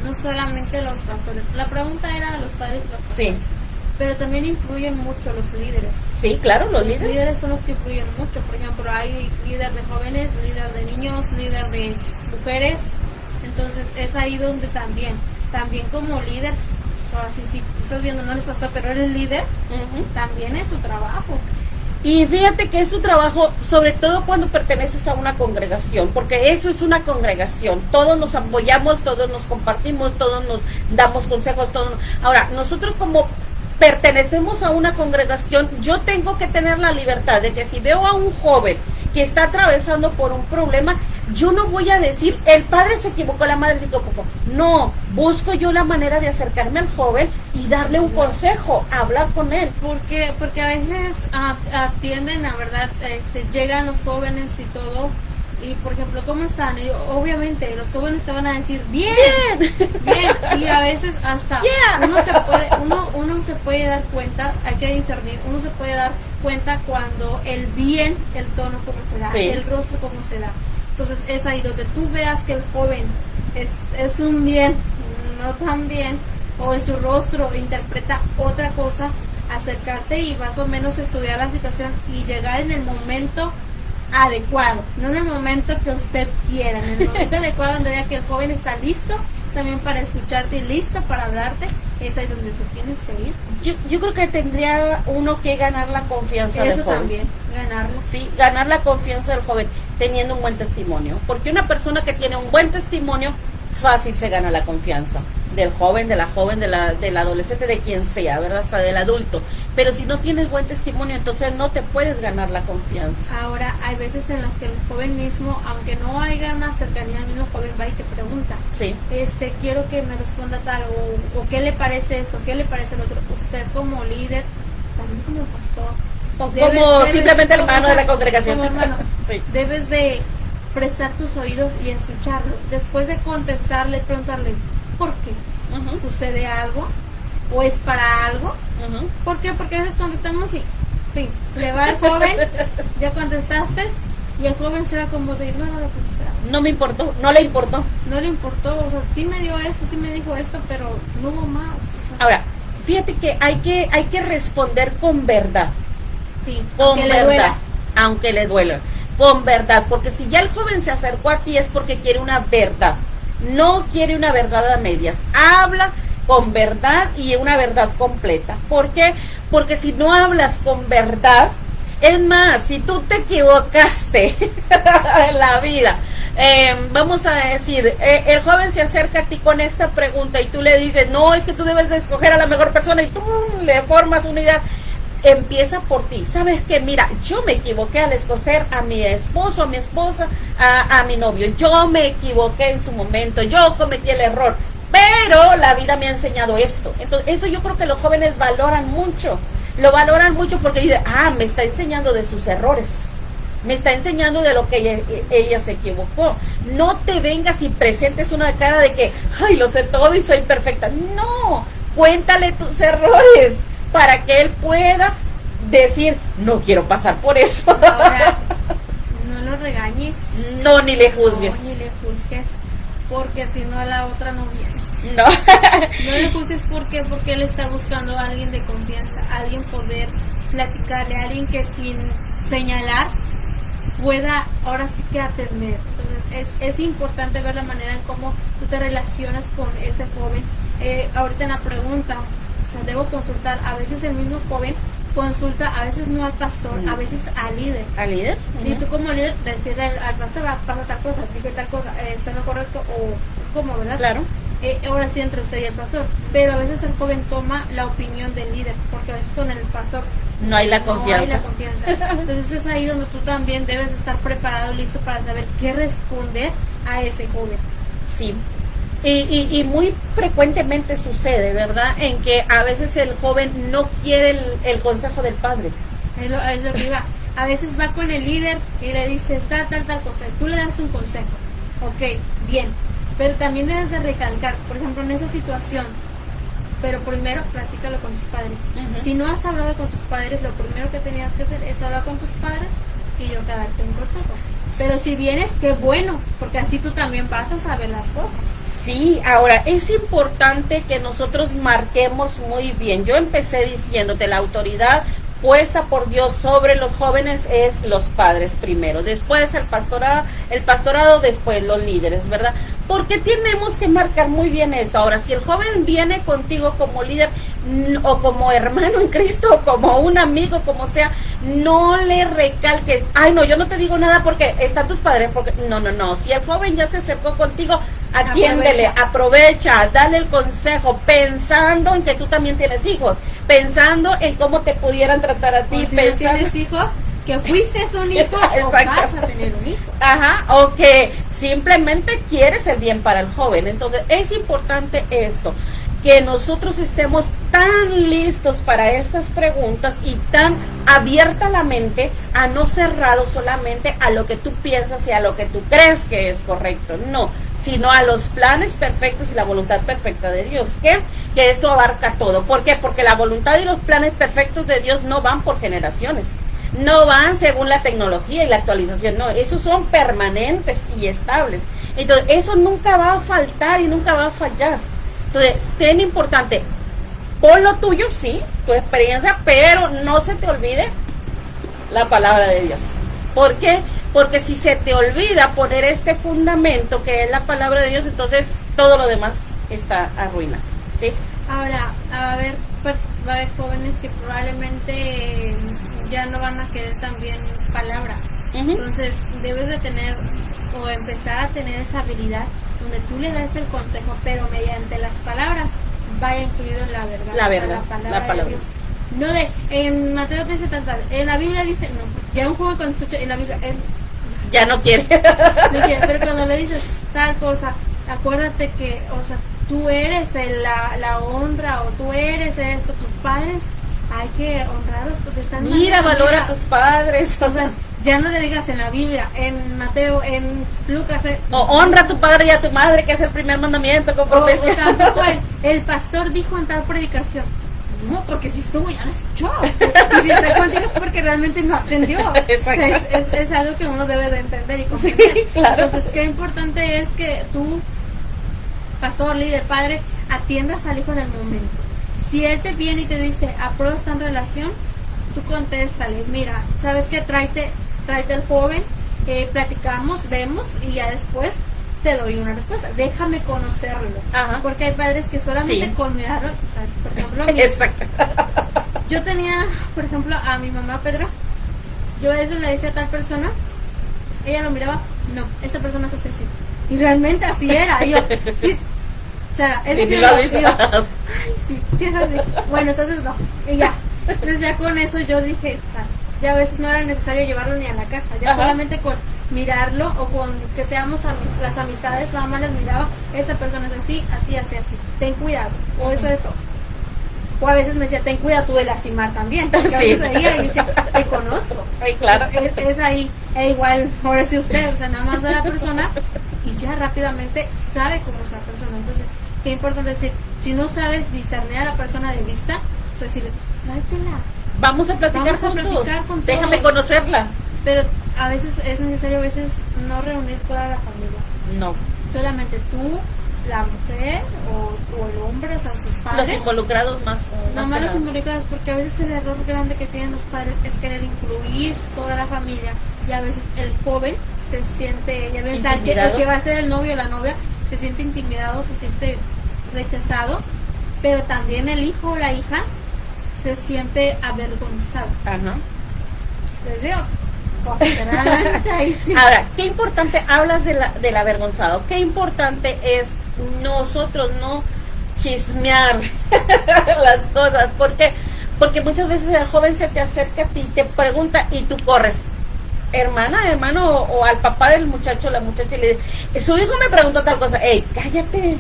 no solamente los pastores, la pregunta era los padres y los pastores. Sí. Pero también influyen mucho los líderes. Sí, claro, los líderes. Los líderes son los que influyen mucho. Por ejemplo, hay líder de jóvenes, líder de niños, líder de mujeres. Entonces es ahí donde también como líder, si estás viendo, no eres pastor, pero eres líder, también es su trabajo. Y fíjate que es su trabajo, sobre todo cuando perteneces a una congregación, porque eso es una congregación. Todos nos apoyamos, todos nos compartimos, todos nos damos consejos, Ahora, nosotros como pertenecemos a una congregación, yo tengo que tener la libertad de que si veo a un joven que está atravesando por un problema, yo no voy a decir, el padre se equivocó, la madre se equivocó. No, busco yo la manera de acercarme al joven y darle un consejo, hablar con él. Porque a veces atienden, la verdad, llegan los jóvenes y todo, y por ejemplo, ¿cómo están? Y obviamente los jóvenes te van a decir bien, y a veces hasta uno se puede dar cuenta, hay que discernir, uno se puede dar cuenta cuando el bien, el tono como se da, el rostro como se da. Entonces es ahí donde tú veas que el joven es un bien, no tan bien, o en su rostro interpreta otra cosa, acercarte y más o menos estudiar la situación y llegar en el momento adecuado, no en el momento que usted quiera, en el momento adecuado donde vea que el joven está listo también para escucharte y listo para hablarte. Es ahí donde tú tienes que ir. Yo creo que tendría uno que ganar la confianza del joven. Eso también, ganarlo. Sí, ganar la confianza del joven teniendo un buen testimonio, porque una persona que tiene un buen testimonio fácil se gana la confianza del joven, del adolescente, de quien sea, ¿verdad? Hasta del adulto. Pero si no tienes buen testimonio, entonces no te puedes ganar la confianza. Ahora, hay veces en las que el joven mismo, aunque no haya una cercanía, el mismo joven va y te pregunta, quiero que me responda tal, o ¿qué le parece esto? ¿Qué le parece el otro? Usted como líder, también como pastor, como simplemente hermano de la congregación. Como hermano, debes de prestar tus oídos y escucharlo. Después de contestarle, preguntarle, ¿por qué? ¿Sucede algo? ¿O es para algo? ¿Por qué? Porque a veces contestamos y le va el joven, ya contestaste, y el joven se va como de, no era lo que esperaba. No me importó, no le importó. No le importó, o sea, sí me dio esto, sí me dijo esto, pero no hubo más. O sea, Ahora, fíjate que hay que responder con verdad. sí, Con aunque le verdad, duela. aunque le duela, con verdad, porque si ya el joven se acercó a ti es porque quiere una verdad, no quiere una verdad a medias, habla con verdad y una verdad completa. ¿Por qué? Porque si no hablas con verdad, es más, si tú te equivocaste en la vida, vamos a decir, el joven se acerca a ti con esta pregunta y tú le dices, no, es que tú debes de escoger a la mejor persona y tú le formas una idea. Empieza por ti. ¿Sabes qué? Mira, yo me equivoqué al escoger a mi esposo, a mi esposa, a mi novio. Yo me equivoqué en su momento, yo cometí el error, pero la vida me ha enseñado esto. Entonces, eso yo creo que los jóvenes valoran mucho. Lo valoran mucho porque dicen, me está enseñando de sus errores. Me está enseñando de lo que ella se equivocó. No te vengas y presentes una cara de que, ay, lo sé todo y soy perfecta. No, cuéntale tus errores para que él pueda decir, no quiero pasar por eso. Ahora, no lo regañes. No, ni le juzgues. No, ni le juzgues, porque si no la otra no viene. No. No le juzgues porque él está buscando a alguien de confianza, a alguien poder platicarle, a alguien que sin señalar pueda ahora sí que atender. Entonces es importante ver la manera en cómo tú te relacionas con ese joven. Ahorita en la pregunta, o sea, debo consultar, a veces el mismo joven consulta, a veces no al pastor, a veces al líder. ¿Al líder? Y tú como líder decirle al pastor, pasa tal cosa, dije tal cosa, está en lo correcto o cómo, ¿verdad? Claro. Ahora sí entre usted y el pastor, pero a veces el joven toma la opinión del líder, porque a veces con el pastor No hay la confianza. Entonces es ahí donde tú también debes estar preparado, listo para saber qué responder a ese joven. Sí. Y muy frecuentemente sucede, ¿verdad? En que a veces el joven no quiere el consejo del padre. Es lo que iba. A veces va con el líder y le dice tal cosa. Tú le das un consejo. Ok, bien. Pero también debes de recalcar, por ejemplo, en esa situación, pero primero platícalo con tus padres. Si no has hablado con tus padres, lo primero que tenías que hacer es hablar con tus padres y yo darte un consejo. Pero si vienes, qué bueno, porque así tú también vas a saber las cosas. Sí, ahora es importante que nosotros marquemos muy bien. Yo empecé diciéndote, la autoridad puesta por Dios sobre los jóvenes es los padres primero, después el pastorado, después los líderes, ¿verdad? Porque tenemos que marcar muy bien esto. Ahora, si el joven viene contigo como líder o como hermano en Cristo, o como un amigo, como sea, no le recalques, ay no, yo no te digo nada porque están tus padres, porque no, si el joven ya se acercó contigo, atiéndele, aprovecha, dale el consejo, pensando en que tú también tienes hijos, pensando en cómo te pudieran tratar a ti, si pensando... no tienes hijos, que fuiste un hijo o vas a tener un hijo. Ajá, o que simplemente quieres el bien para el joven. Entonces es importante esto, que nosotros estemos tan listos para estas preguntas y tan abierta la mente, a no cerrado solamente a lo que tú piensas y a lo que tú crees que es correcto, no, sino a los planes perfectos y la voluntad perfecta de Dios, que esto abarca todo. ¿Por qué? Porque la voluntad y los planes perfectos de Dios no van por generaciones, no van según la tecnología y la actualización, no, esos son permanentes y estables. Entonces eso nunca va a faltar y nunca va a fallar. Entonces, ten importante, pon lo tuyo, sí, tu experiencia, pero no se te olvide la palabra de Dios. ¿Por qué? Porque si se te olvida poner este fundamento que es la palabra de Dios, entonces todo lo demás está arruinado, ¿sí? Ahora, va a haber jóvenes que probablemente ya no van a querer también palabra. Entonces, debes de tener o empezar a tener esa habilidad donde tú le das el consejo, pero mediante las palabras vaya incluido en la verdad. La palabra de Dios. No de, en Mateo dice tal, en la Biblia dice, no, ya un joven cuando escucha en la Biblia, ya no quiere. No quiere, pero cuando le dices tal cosa, acuérdate que, o sea, tú eres la honra, o tú eres esto, tus padres, hay que honrarlos porque están... Mira, valora a tus padres. O sea, ya no le digas en la Biblia, en Mateo, en Lucas. O honra a tu padre y a tu madre, que es el primer mandamiento con profecía. O tampoco el pastor dijo en tal predicación. No, porque si estuvo, ya lo escuchó. Y si está contigo es porque realmente no atendió. Exacto. Es algo que uno debe de entender y comprender. Sí, claro. Entonces, qué importante es que tú, pastor, líder, padre, atiendas al hijo en el momento. Si él te viene y te dice, apruebo esta relación, tú contéstale, mira, ¿sabes qué? Tráete el joven, platicamos, vemos y ya después te doy una respuesta. Déjame conocerlo. Ajá. Porque hay padres que solamente Sí. con mirarlo, o sea, por ejemplo, Exacto. yo tenía, por ejemplo, a mi mamá Pedro, yo a veces le decía a tal persona, ella lo miraba, no, esta persona es así. Y realmente así era. Y yo, sí, o sea, es Y que ni lo has visto. ay, sí, es así. Bueno, entonces no, y ya. Entonces ya con eso yo dije, o sea, ya a veces no era necesario llevarlo ni a la casa, ya Ajá. solamente con mirarlo o con que seamos las amistades, nada más les miraba, esa persona es así, así, así, así, ten cuidado, o eso es todo. O a veces me decía, ten cuidado tú de lastimar también, porque a Sí. veces veía y decía, te conozco. Sí, claro. Es ahí, igual, ahora sí usted, o sea, nada más ve a la persona y ya rápidamente sabe cómo es la persona. Entonces, qué importante decir, si no sabes discernir a la persona de vista, pues decirle, tráetela. Vamos a platicar Vamos a juntos. platicar con Déjame todos. conocerla. Pero a veces es necesario, a veces no reunir toda la familia. No. Solamente tú, la mujer o el hombre, o sea, sus padres. Los involucrados más. No más más que los nada. involucrados, porque a veces el error grande que tienen los padres es querer incluir toda la familia y a veces el joven se siente, ya ves, el Intimidado. que va a ser el novio o la novia se siente intimidado, se siente rechazado, pero también el hijo o la hija se siente avergonzado. Ajá. Les digo, literalmente ahí sí. Ahora, qué importante, hablas del avergonzado, qué importante es nosotros no chismear las cosas, porque muchas veces el joven se te acerca a ti, te pregunta y tú corres, hermana, hermano, o al papá del muchacho, la muchacha, y le dice, su hijo me preguntó tal cosa, hey, cállate,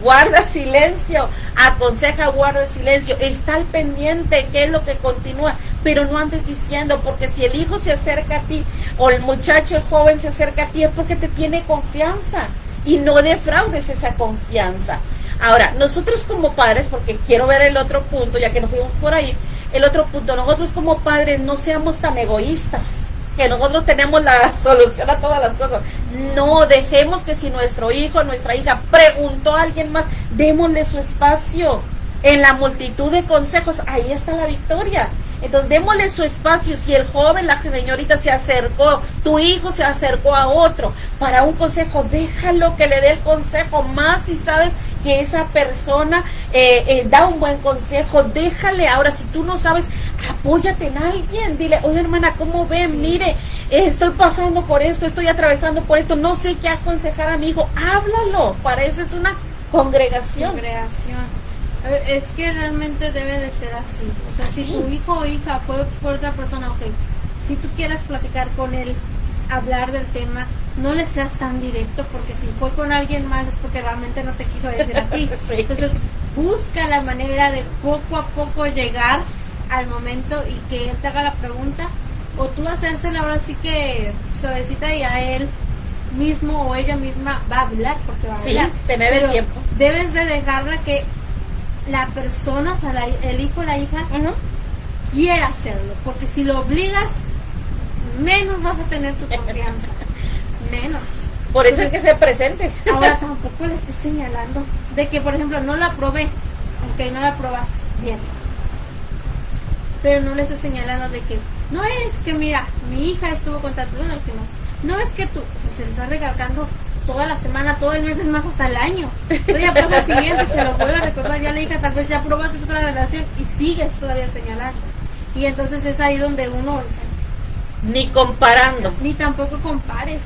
guarda silencio, aconseja, guarda silencio, está al pendiente, qué es lo que continúa, pero no andes diciendo, porque si el hijo se acerca a ti, o el muchacho, el joven se acerca a ti, es porque te tiene confianza, y no defraudes esa confianza. Ahora, nosotros como padres, porque quiero ver el otro punto, ya que nos fuimos por ahí, el otro punto, nosotros como padres no seamos tan egoístas, que nosotros tenemos la solución a todas las cosas. No dejemos que si nuestro hijo, nuestra hija preguntó a alguien más, démosle su espacio. En la multitud de consejos, ahí está la victoria. Entonces, démosle su espacio. Si el joven, la señorita se acercó, tu hijo se acercó a otro para un consejo, déjalo que le dé el consejo, más si sabes que esa persona da un buen consejo, déjale. Ahora, si tú no sabes, apóyate en alguien, dile, oye hermana, ¿cómo ve? Mire, estoy pasando por esto, estoy atravesando por esto, no sé qué aconsejar a mi hijo, háblalo, para eso es una congregación. Es que realmente debe de ser así. O sea, si Así. tu hijo o hija fue por otra persona, ok. Si tú quieres platicar con él, hablar del tema, no le seas tan directo, porque si fue con alguien más es porque realmente no te quiso decir a ti. Sí. Entonces, busca la manera de poco a poco llegar al momento y que él te haga la pregunta, o tú hacérsela ahora sí que suavecita y a él mismo o ella misma va a hablar, porque va a Sí, hablar. tener el Pero tiempo. debes de dejarla que la persona, o sea, el hijo o la hija Ujú. quiera hacerlo, porque si lo obligas, menos vas a tener tu confianza, menos. Por eso Entonces, es que se presente. ahora tampoco le estoy señalando de que, por ejemplo, no la aprobé, aunque no la aprobaste, bien, pero no le estoy señalando de que no es que, mira, mi hija estuvo con tal persona, que no es que tú, o sea, se le está recargando toda la semana, todo el mes, es más, hasta el año. Entonces ya pasa el siguiente, te lo vuelve a recordar, ya le dije, tal vez ya probaste otra relación y sigues todavía señalando. Y entonces es ahí donde uno, o sea, Ni comparando ni tampoco compares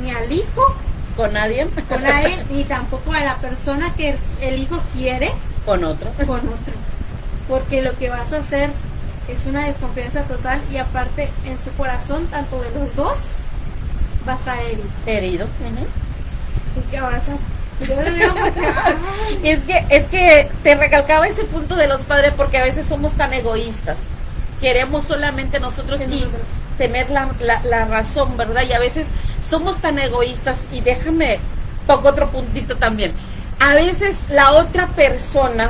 ni al hijo con nadie, con a él, ni tampoco a la persona que el hijo quiere con otro. con otro. Porque lo que vas a hacer es una desconfianza total y aparte en su corazón, tanto de los dos, va a estar herido. Herido. Ujú. Y que ahora yo le digo porque, ay, Es que te recalcaba ese punto de los padres, porque a veces somos tan egoístas. Queremos solamente nosotros y tener la razón, ¿verdad? Y a veces somos tan egoístas, y déjame, toco otro puntito también. A veces la otra persona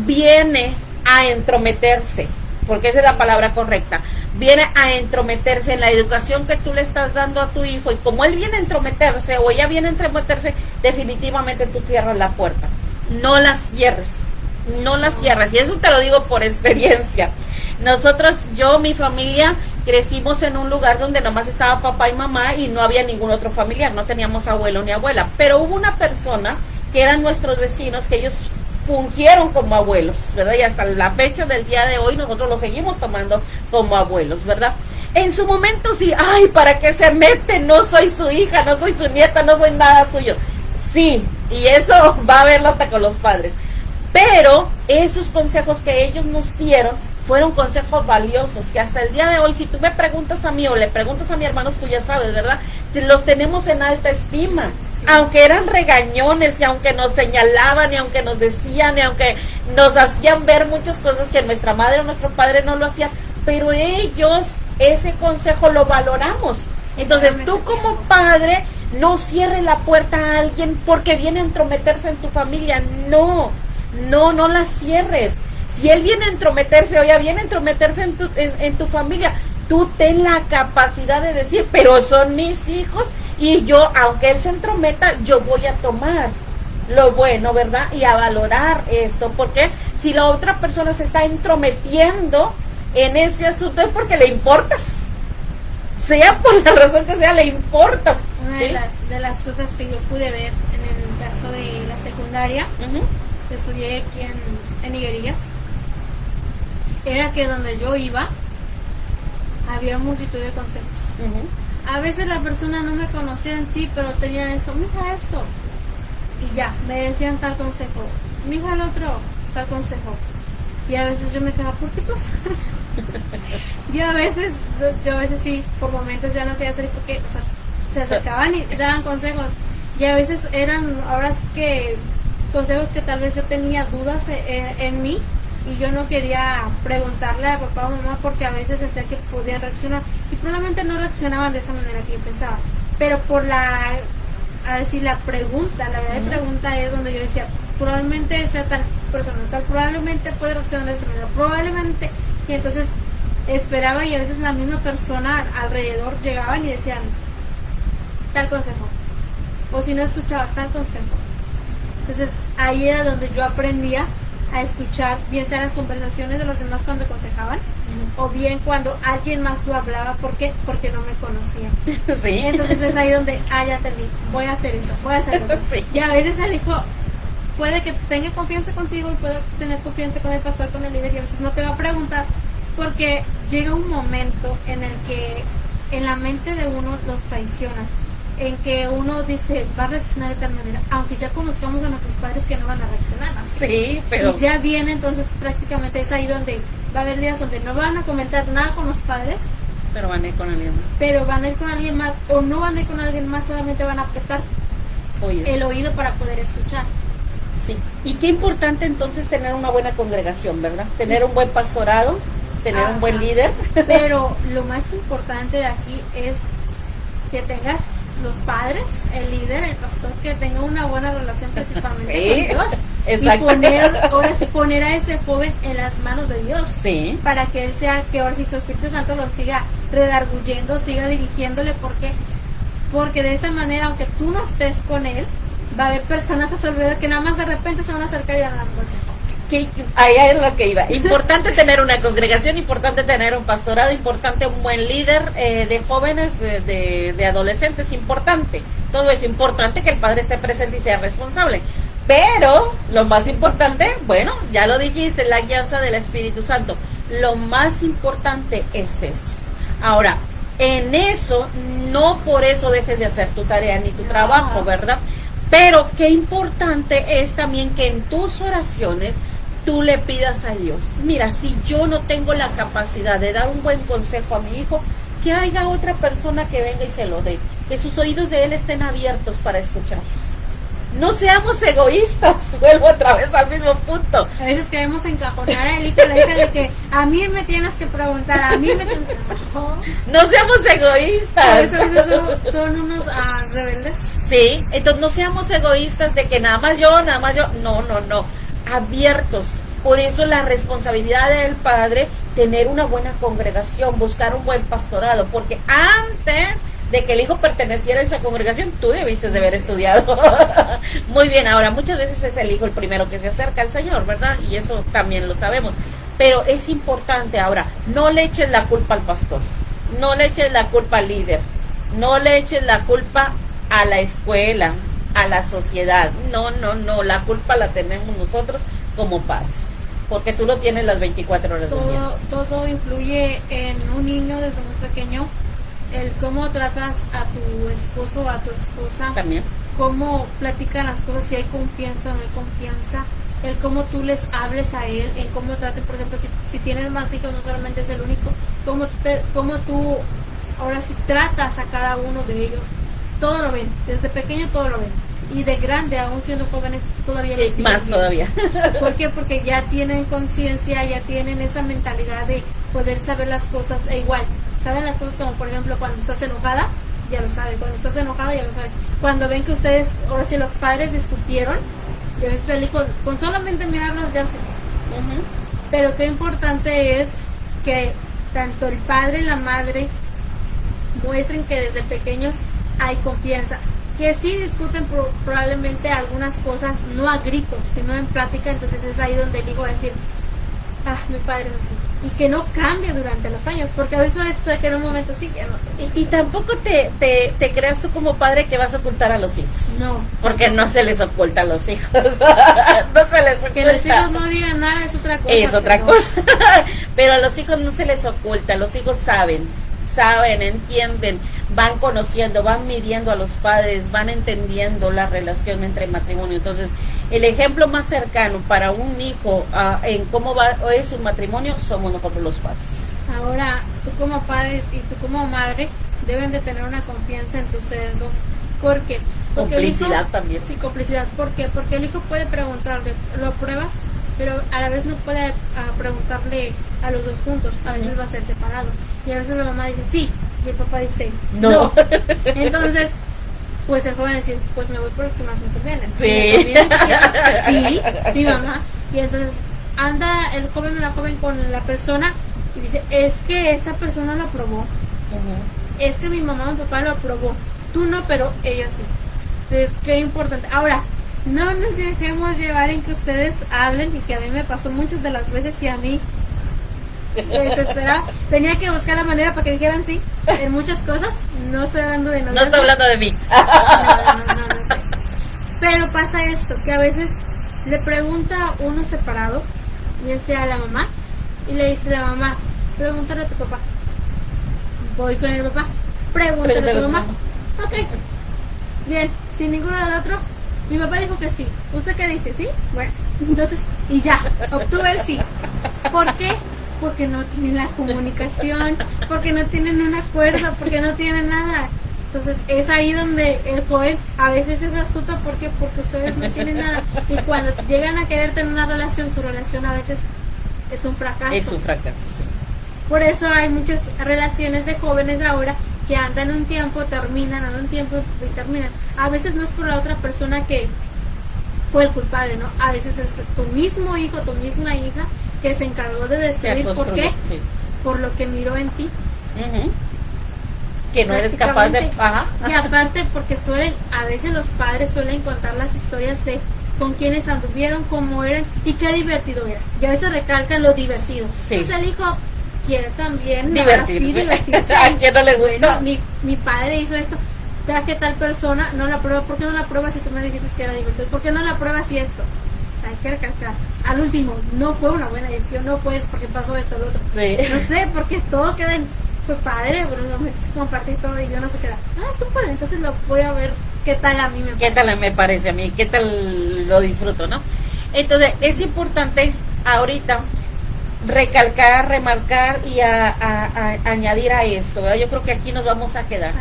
viene a entrometerse, porque esa es la palabra correcta, viene a entrometerse en la educación que tú le estás dando a tu hijo, y como él viene a entrometerse o ella viene a entrometerse, definitivamente tú cierras la puerta, no la cierres, no la cierres, y eso te lo digo por experiencia. Nosotros, yo, mi familia, crecimos en un lugar donde nomás estaba papá y mamá y no había ningún otro familiar, no teníamos abuelo ni abuela, pero hubo una persona que eran nuestros vecinos, que ellos fungieron como abuelos, ¿verdad? Y hasta la fecha del día de hoy nosotros los seguimos tomando como abuelos, ¿verdad? En su momento sí, ay, ¿para qué se mete? No soy su hija, no soy su nieta, no soy nada suyo. Sí, y eso va a verlo hasta con los padres. Pero esos consejos que ellos nos dieron fueron consejos valiosos, que hasta el día de hoy, si tú me preguntas a mí o le preguntas a mi hermano, tú ya sabes, ¿verdad? Los tenemos en alta estima. Aunque eran regañones y aunque nos señalaban y aunque nos decían y aunque nos hacían ver muchas cosas que nuestra madre o nuestro padre no lo hacían, pero ellos ese consejo lo valoramos. Entonces tú como padre no cierres la puerta a alguien porque viene a entrometerse en tu familia, no la cierres. Si él viene a entrometerse o ella viene a entrometerse en tu familia, tú ten la capacidad de decir, pero son mis hijos y yo, aunque él se entrometa, yo voy a tomar lo bueno, ¿verdad? Y a valorar esto, porque si la otra persona se está entrometiendo en ese asunto es porque le importas, sea por la razón que sea, le importas. Una ¿sí? de las cosas que yo pude ver en el caso de la secundaria, que estudié aquí en Higuerillas, era que donde yo iba había multitud de consejos. A veces la persona no me conocía en sí, pero tenían eso, mija esto, y ya, me decían tal consejo, mija el otro, tal consejo, y a veces yo me quedaba, ¿por qué tú? Y a veces sí, por momentos ya no quería salir porque, o sea, se acercaban y daban consejos, y a veces eran, ahora sí que, consejos que tal vez yo tenía dudas en mí, y yo no quería preguntarle a papá o mamá porque a veces sentía que podían reaccionar y probablemente no reaccionaban de esa manera que yo pensaba, pero por la pregunta, la verdad de pregunta es donde yo decía, probablemente sea tal persona, probablemente puede reaccionar de esa manera, probablemente, y entonces esperaba, y a veces la misma persona alrededor llegaban y decían tal consejo, o si no escuchaba tal consejo. Entonces ahí era donde yo aprendía a escuchar, bien sean las conversaciones de los demás cuando aconsejaban, o bien cuando alguien más lo hablaba, porque no me conocía. Sí. Entonces es ahí donde, ya entendí, voy a hacer eso, voy a hacer eso. Sí. Y a veces el hijo puede que tenga confianza contigo y puede tener confianza con el pastor, con el líder, y a veces no te va a preguntar, porque llega un momento en el que en la mente de uno los traiciona, en que uno dice, va a reaccionar de tal manera, aunque ya conozcamos a nuestros padres que no van a reaccionar así. Sí, pero... Y ya viene, entonces prácticamente es ahí donde va a haber días donde no van a comentar nada con los padres, pero van a ir con alguien más. pero van a ir con alguien más, o no van a ir con alguien más, solamente van a prestar el oído para poder escuchar. Sí, y qué importante entonces tener una buena congregación, ¿verdad? Tener un buen pastorado, tener un buen líder. Pero lo más importante de aquí es que tengas los padres, el líder, el pastor, que tenga una buena relación principalmente con Dios. Exacto. Y poner a ese joven en las manos de Dios. Sí. Para que él sea, que ahora si su Espíritu Santo lo siga redarguyendo, siga dirigiéndole, porque de esa manera, aunque tú no estés con él, va a haber personas a su alrededor que nada más de repente se van a acercar y van a dar un consejo. Ahí es lo que iba. Importante tener una congregación, importante tener un pastorado, importante un buen líder de jóvenes, de adolescentes, importante. Todo es importante, que el padre esté presente y sea responsable. Pero lo más importante, bueno, ya lo dijiste, la guianza del Espíritu Santo. Lo más importante es eso. Ahora, en eso, no por eso dejes de hacer tu tarea ni tu trabajo, ¿verdad? Pero qué importante es también que en tus oraciones tú le pidas a Dios, mira, si yo no tengo la capacidad de dar un buen consejo a mi hijo, que haya otra persona que venga y se lo dé, que sus oídos de él estén abiertos para escucharlos. No seamos egoístas, vuelvo otra vez al mismo punto. A veces queremos encajonar a él y con la idea de que a mí me tienes que preguntar, a mí me tienes que... No seamos egoístas. A veces son unos rebeldes. Sí, entonces no seamos egoístas de que nada más yo, no, abiertos Por eso la responsabilidad del padre, tener una buena congregación, buscar un buen pastorado, porque antes de que el hijo perteneciera a esa congregación, tú debiste de haber estudiado. Muy bien, ahora muchas veces es el hijo el primero que se acerca al Señor, ¿verdad? Y eso también lo sabemos. Pero es importante ahora, no le eches la culpa al pastor, no le eches la culpa al líder, no le eches la culpa a la escuela, a la sociedad. No, la culpa la tenemos nosotros como padres, porque tú lo tienes las 24 horas del día. Todo influye en un niño desde muy pequeño, el cómo tratas a tu esposo o a tu esposa, También. cómo platican las cosas, si hay confianza o no hay confianza, el cómo tú les hables a él, en cómo traten, por ejemplo, si tienes más hijos, no solamente es el único, cómo tú ahora sí tratas a cada uno de ellos, todo lo ven, desde pequeño todo lo ven, y de grande, aún siendo jóvenes, todavía lo siguen Más viendo. todavía. ¿Por qué? Porque ya tienen conciencia, ya tienen esa mentalidad de poder saber las cosas, e igual, saben las cosas como por ejemplo cuando estás enojada, ya lo saben, cuando estás enojada ya lo saben, cuando ven que ustedes, ahora sí los padres discutieron, y a veces el hijo, con solamente mirarlos ya sé. Pero qué importante es que tanto el padre y la madre muestren que desde pequeños hay confianza, que sí discuten probablemente algunas cosas, no a gritos, sino en plática, entonces es ahí donde el hijo va a decir, mi padre no sé, y que no cambie durante los años, porque a veces es que en un momento sí, ya no. Y tampoco te creas tú como padre que vas a ocultar a los hijos. No. Porque no se les oculta a los hijos. No se les oculta. Que los hijos no digan nada es otra cosa. Es otra pero- cosa. Pero a los hijos no se les oculta, los hijos saben, entienden, van conociendo, van midiendo a los padres, van entendiendo la relación entre matrimonio. Entonces, el ejemplo más cercano para un hijo en cómo es un matrimonio somos nosotros los padres. Ahora, tú como padre y tú como madre deben de tener una confianza entre ustedes dos. ¿Por qué? Porque el hijo- Complicidad también. Sí, complicidad. ¿Por qué? Porque el hijo puede preguntarle, ¿lo apruebas? Pero a la vez no puede preguntarle a los dos juntos. A veces va a ser separado. Y a veces la mamá dice sí, y el papá dice No. Entonces, pues el joven va a decir, pues me voy por el que más me conviene. Sí. Si me conviene, sí, mi mamá. Y entonces anda el joven o la joven con la persona y dice, es que esta persona lo aprobó, es que mi mamá o mi papá lo aprobó, tú no, pero ella sí. Entonces, qué importante. Ahora, no nos dejemos llevar en que ustedes hablen, y que a mí me pasó muchas de las veces, y a mí me desesperaba. Tenía que buscar la manera para que dijeran sí en muchas cosas. No estoy hablando de No noviazgo. estoy hablando de mí. No sé. Pero pasa esto, que a veces le pregunta a uno separado, bien sea a la mamá, y le dice la mamá, pregúntale a tu papá. Voy con el papá, pregúntale a tu mamá. Ok, bien, sin ninguno del otro. Mi papá dijo que sí. ¿Usted qué dice? ¿Sí? Bueno, entonces, y ya, obtuve el sí. ¿Por qué? Porque no tienen la comunicación, porque no tienen un acuerdo, porque no tienen nada. Entonces es ahí donde el joven a veces es astuto. ¿Por qué? Porque ustedes no tienen nada. Y cuando llegan a querer tener una relación, su relación a veces es un fracaso. Es un fracaso, sí. Por eso hay muchas relaciones de jóvenes ahora que andan un tiempo, terminan, andan un tiempo y terminan. A veces no es por la otra persona que fue el culpable, ¿no? A veces es tu mismo hijo, tu misma hija que se encargó de destruir. ¿Por qué? Sí. Por lo que miró en ti. Que no eres capaz de... Prácticamente. Y aparte porque a veces los padres suelen contar las historias de con quienes anduvieron, cómo eran y qué divertido era. Y a veces recalcan lo divertido. Sí. Entonces el hijo quiere también divertirse. ¿A quién no le gusta? Bueno, mi padre hizo esto, traje tal persona, no la prueba. ¿Por qué no la pruebas si tú me dijiste que era divertido? ¿Por qué no la pruebas si esto? Hay que recalcar. Al último, no fue una buena decisión, no puedes porque pasó esto, lo otro. Sí. No sé, porque todo queda en... Fue padre, pero no me compartí todo y yo no sé qué era. Tú puedes, entonces lo voy a ver qué tal a mí me parece. ¿Qué tal me parece a mí? ¿Qué tal lo disfruto, no? Entonces, es importante ahorita recalcar, remarcar y añadir a esto, ¿verdad? Yo creo que aquí nos vamos a quedar.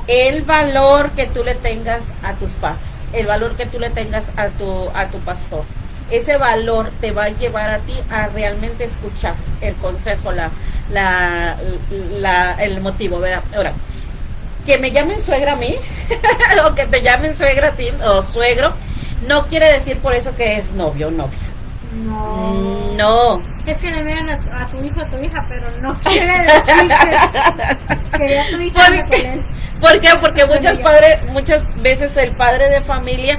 El valor que tú le tengas a tus padres, el valor que tú le tengas a tu pastor. Ese valor te va a llevar a ti a realmente escuchar el consejo, el motivo, ¿verdad? Ahora, que me llamen suegra a mí, o que te llamen suegra a ti, o suegro, no quiere decir por eso que es novio o novia. No. Es que le vean a tu hijo, a tu hija, pero no quiere decir que quería tu hija con él. ¿Por qué? Porque muchas veces el padre de familia,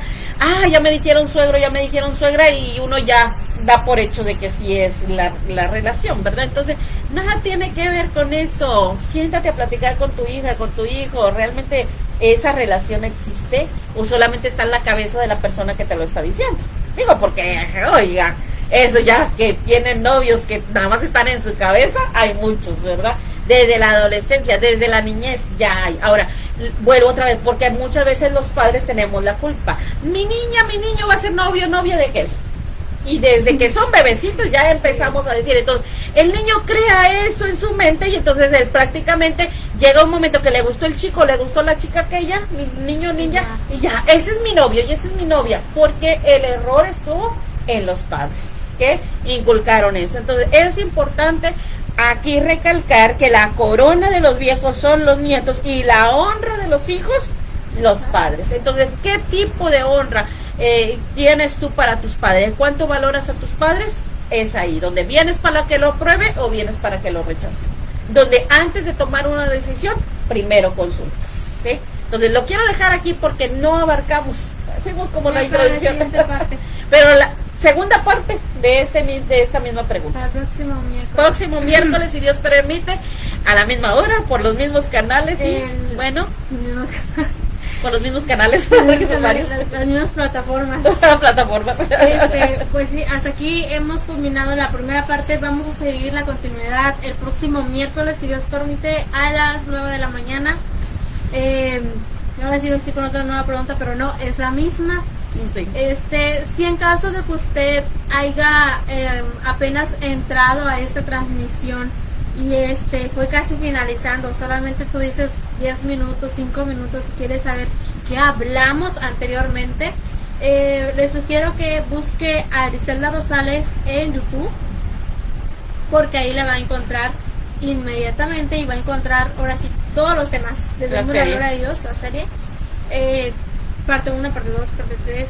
ya me dijeron suegro, ya me dijeron suegra, y uno ya da por hecho de que sí es la relación, ¿verdad? Entonces, nada tiene que ver con eso. Siéntate a platicar con tu hija, con tu hijo. ¿Realmente esa relación existe o solamente está en la cabeza de la persona que te lo está diciendo? Digo, porque, oiga, eso ya que tienen novios que nada más están en su cabeza, hay muchos, ¿verdad? Desde la adolescencia, desde la niñez, ya hay. Ahora, vuelvo otra vez, porque muchas veces los padres tenemos la culpa. Mi niño va a ser novio, novia de qué. Y desde que son bebecitos ya empezamos a decir, entonces, el niño crea eso en su mente y entonces él prácticamente llega un momento que le gustó el chico, le gustó la chica aquella, niño, niña, y ya, ese es mi novio y esa es mi novia, porque el error estuvo en los padres que inculcaron eso. Entonces, es importante aquí recalcar que la corona de los viejos son los nietos y la honra de los hijos, los padres. Entonces, ¿qué tipo de honra tienes tú para tus padres? ¿Cuánto valoras a tus padres? Es ahí, donde vienes para que lo pruebe o vienes para que lo rechace. Donde antes de tomar una decisión, primero consultas, ¿sí? Entonces, lo quiero dejar aquí porque no abarcamos, fuimos como la introducción. Pero la segunda parte de esta misma pregunta. Para el próximo miércoles, si Dios permite, a la misma hora, por los mismos canales y por los mismos canales, porque son varios. Las mismas plataformas. Pues sí, hasta aquí hemos culminado la primera parte. Vamos a seguir la continuidad el próximo miércoles, si Dios permite, a las 9 de la mañana. Ahora sí estoy con otra nueva pregunta, pero no, es la misma. Sí. Si en caso de que usted haya apenas entrado a esta transmisión y fue casi finalizando, solamente tú dices 10 minutos, 5 minutos si quieres saber qué hablamos anteriormente, les sugiero que busque a Griselda Rosales en YouTube, porque ahí la va a encontrar inmediatamente y va a encontrar ahora sí todos los temas desde la gloria de Dios, la serie, parte 1, parte 2, parte 3,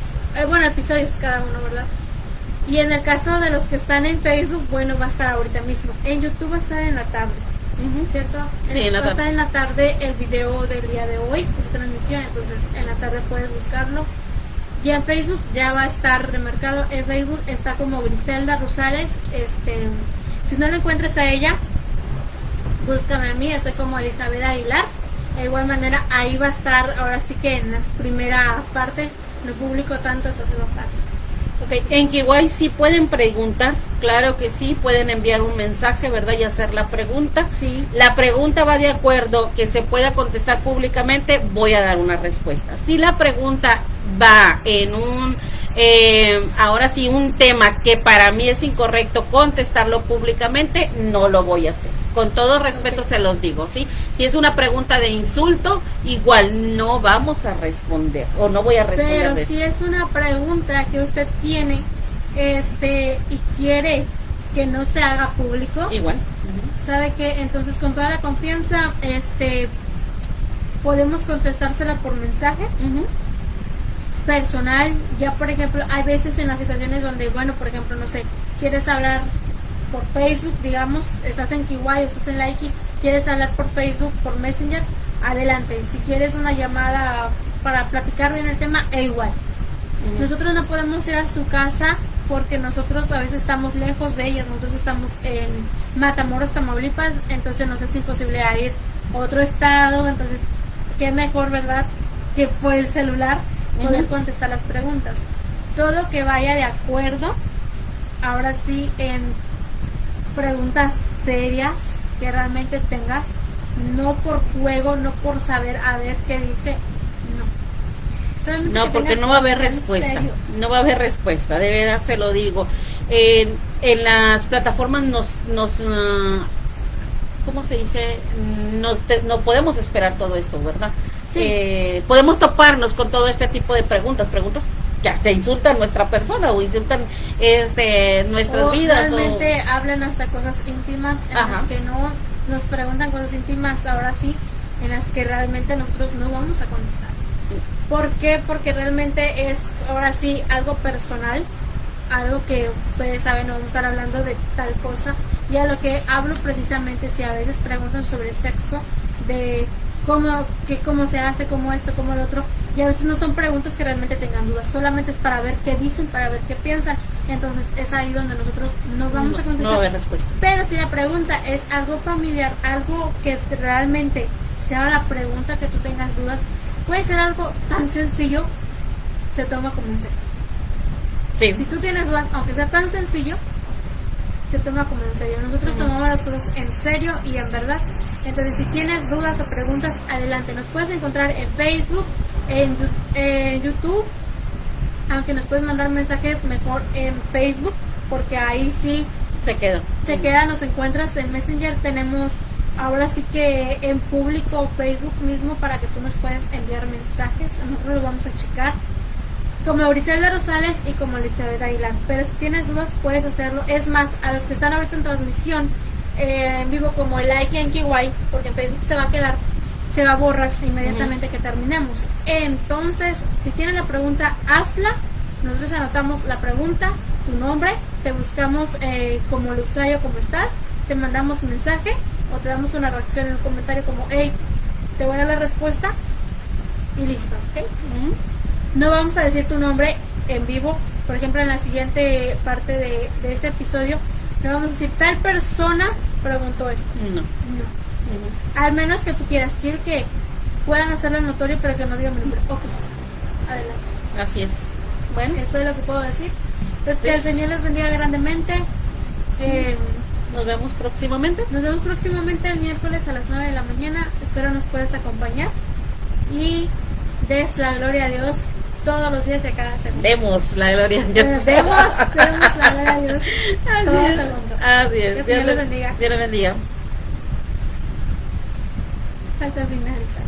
episodios cada uno, ¿verdad? Y en el caso de los que están en Facebook, va a estar ahorita mismo. En YouTube va a estar en la tarde, ¿cierto? Sí, en la tarde. Va a estar en la tarde el video del día de hoy, esta transmisión, entonces en la tarde puedes buscarlo. Y en Facebook ya va a estar remarcado, en Facebook está como Griselda Rosales. Si no lo encuentras a ella, búscame a mí, estoy como Elizabeth Aguilar. De igual manera, ahí va a estar, ahora sí que en la primera parte, no publico tanto, entonces va a estar. Okay. En Kiwai sí pueden preguntar, claro que sí, pueden enviar un mensaje, ¿verdad? Y hacer la pregunta. Sí. La pregunta va de acuerdo que se pueda contestar públicamente, voy a dar una respuesta. Si la pregunta va en ahora sí, un tema que para mí es incorrecto contestarlo públicamente, no lo voy a hacer. Con todo respeto se los digo, ¿sí? Si es una pregunta de insulto, igual no vamos a responder, o no voy a responder. Pero de si eso. es una pregunta que usted tiene, y quiere que no se haga público, Igual. ¿sabe qué? Entonces con toda la confianza, podemos contestársela por mensaje. Personal. Ya por ejemplo hay veces en las situaciones donde, por ejemplo, no sé, quieres hablar por Facebook, digamos, estás en Kiwai o estás en Laiki, quieres hablar por Facebook, por Messenger, adelante. Si quieres una llamada para platicar bien el tema, igual. Nosotros no podemos ir a su casa porque nosotros a veces estamos lejos de ellas, nosotros estamos en Matamoros, Tamaulipas, entonces nos es imposible ir a otro estado, entonces qué mejor, ¿verdad?, que por el celular poder contestar las preguntas. Todo que vaya de acuerdo, ahora sí, en preguntas serias que realmente tengas, no por juego, no por saber a ver qué dice, no, porque no va a haber respuesta, no va a haber respuesta, de veras se lo digo. En las plataformas nos ¿cómo se dice? No podemos esperar todo esto, ¿verdad? Sí. Podemos toparnos con todo este tipo de preguntas que hasta insultan nuestra persona o insultan nuestras vidas. Realmente hablan hasta cosas íntimas en las que no nos preguntan cosas íntimas, ahora sí, en las que realmente nosotros no vamos a contestar. ¿Por qué? Porque realmente es ahora sí algo personal algo que ustedes saben, no vamos a estar hablando de tal cosa. Y a lo que hablo precisamente, si a veces preguntan sobre sexo, de cómo se hace, cómo esto, cómo lo otro, y a veces no son preguntas que realmente tengan dudas, solamente es para ver qué dicen, para ver qué piensan. Entonces es ahí donde nosotros no vamos a contestar. No va a haber respuesta. Pero si la pregunta es algo familiar, algo que realmente sea la pregunta que tú tengas dudas, puede ser algo tan sencillo, se toma como en serio. Sí. Si tú tienes dudas, aunque sea tan sencillo, se toma como en serio. Nosotros tomamos las cosas en serio y en verdad. Entonces, si tienes dudas o preguntas, adelante. Nos puedes encontrar en Facebook, en YouTube, aunque nos puedes mandar mensajes mejor en Facebook, porque ahí sí Se quedó. nos encuentras en Messenger. Tenemos ahora sí que en público Facebook mismo para que tú nos puedas enviar mensajes. Nosotros lo vamos a checar, como Briselda Rosales y como Elizabeth Aguilar. Pero si tienes dudas, puedes hacerlo. Es más, a los que están ahorita en transmisión en vivo, como el like en Kiwai, porque en Facebook se va a borrar inmediatamente que terminemos. Entonces, si tienes la pregunta, hazla. Nosotros anotamos la pregunta, tu nombre, te buscamos como el usuario, como estás, te mandamos un mensaje o te damos una reacción en un comentario como, hey, te voy a dar la respuesta y listo, ¿ok? No vamos a decir tu nombre en vivo. Por ejemplo, en la siguiente parte de este episodio, no vamos a decir tal persona preguntó esto. No. Al menos que tú quieras. Quiero que puedan hacerlo notorio, pero que no digan mi nombre. Ok, adelante. Así es. Bueno, eso es lo que puedo decir. Entonces, que el Señor les bendiga grandemente. Nos vemos próximamente. Nos vemos próximamente el miércoles a las 9 de la mañana. Espero nos puedas acompañar y des la gloria a Dios todos los días de cada semana. Demos la gloria a Dios. Demos la gloria a Dios. Todo Así el es. mundo. Así es. Que el Señor les bendiga. Dios les bendiga. Falta finalizar.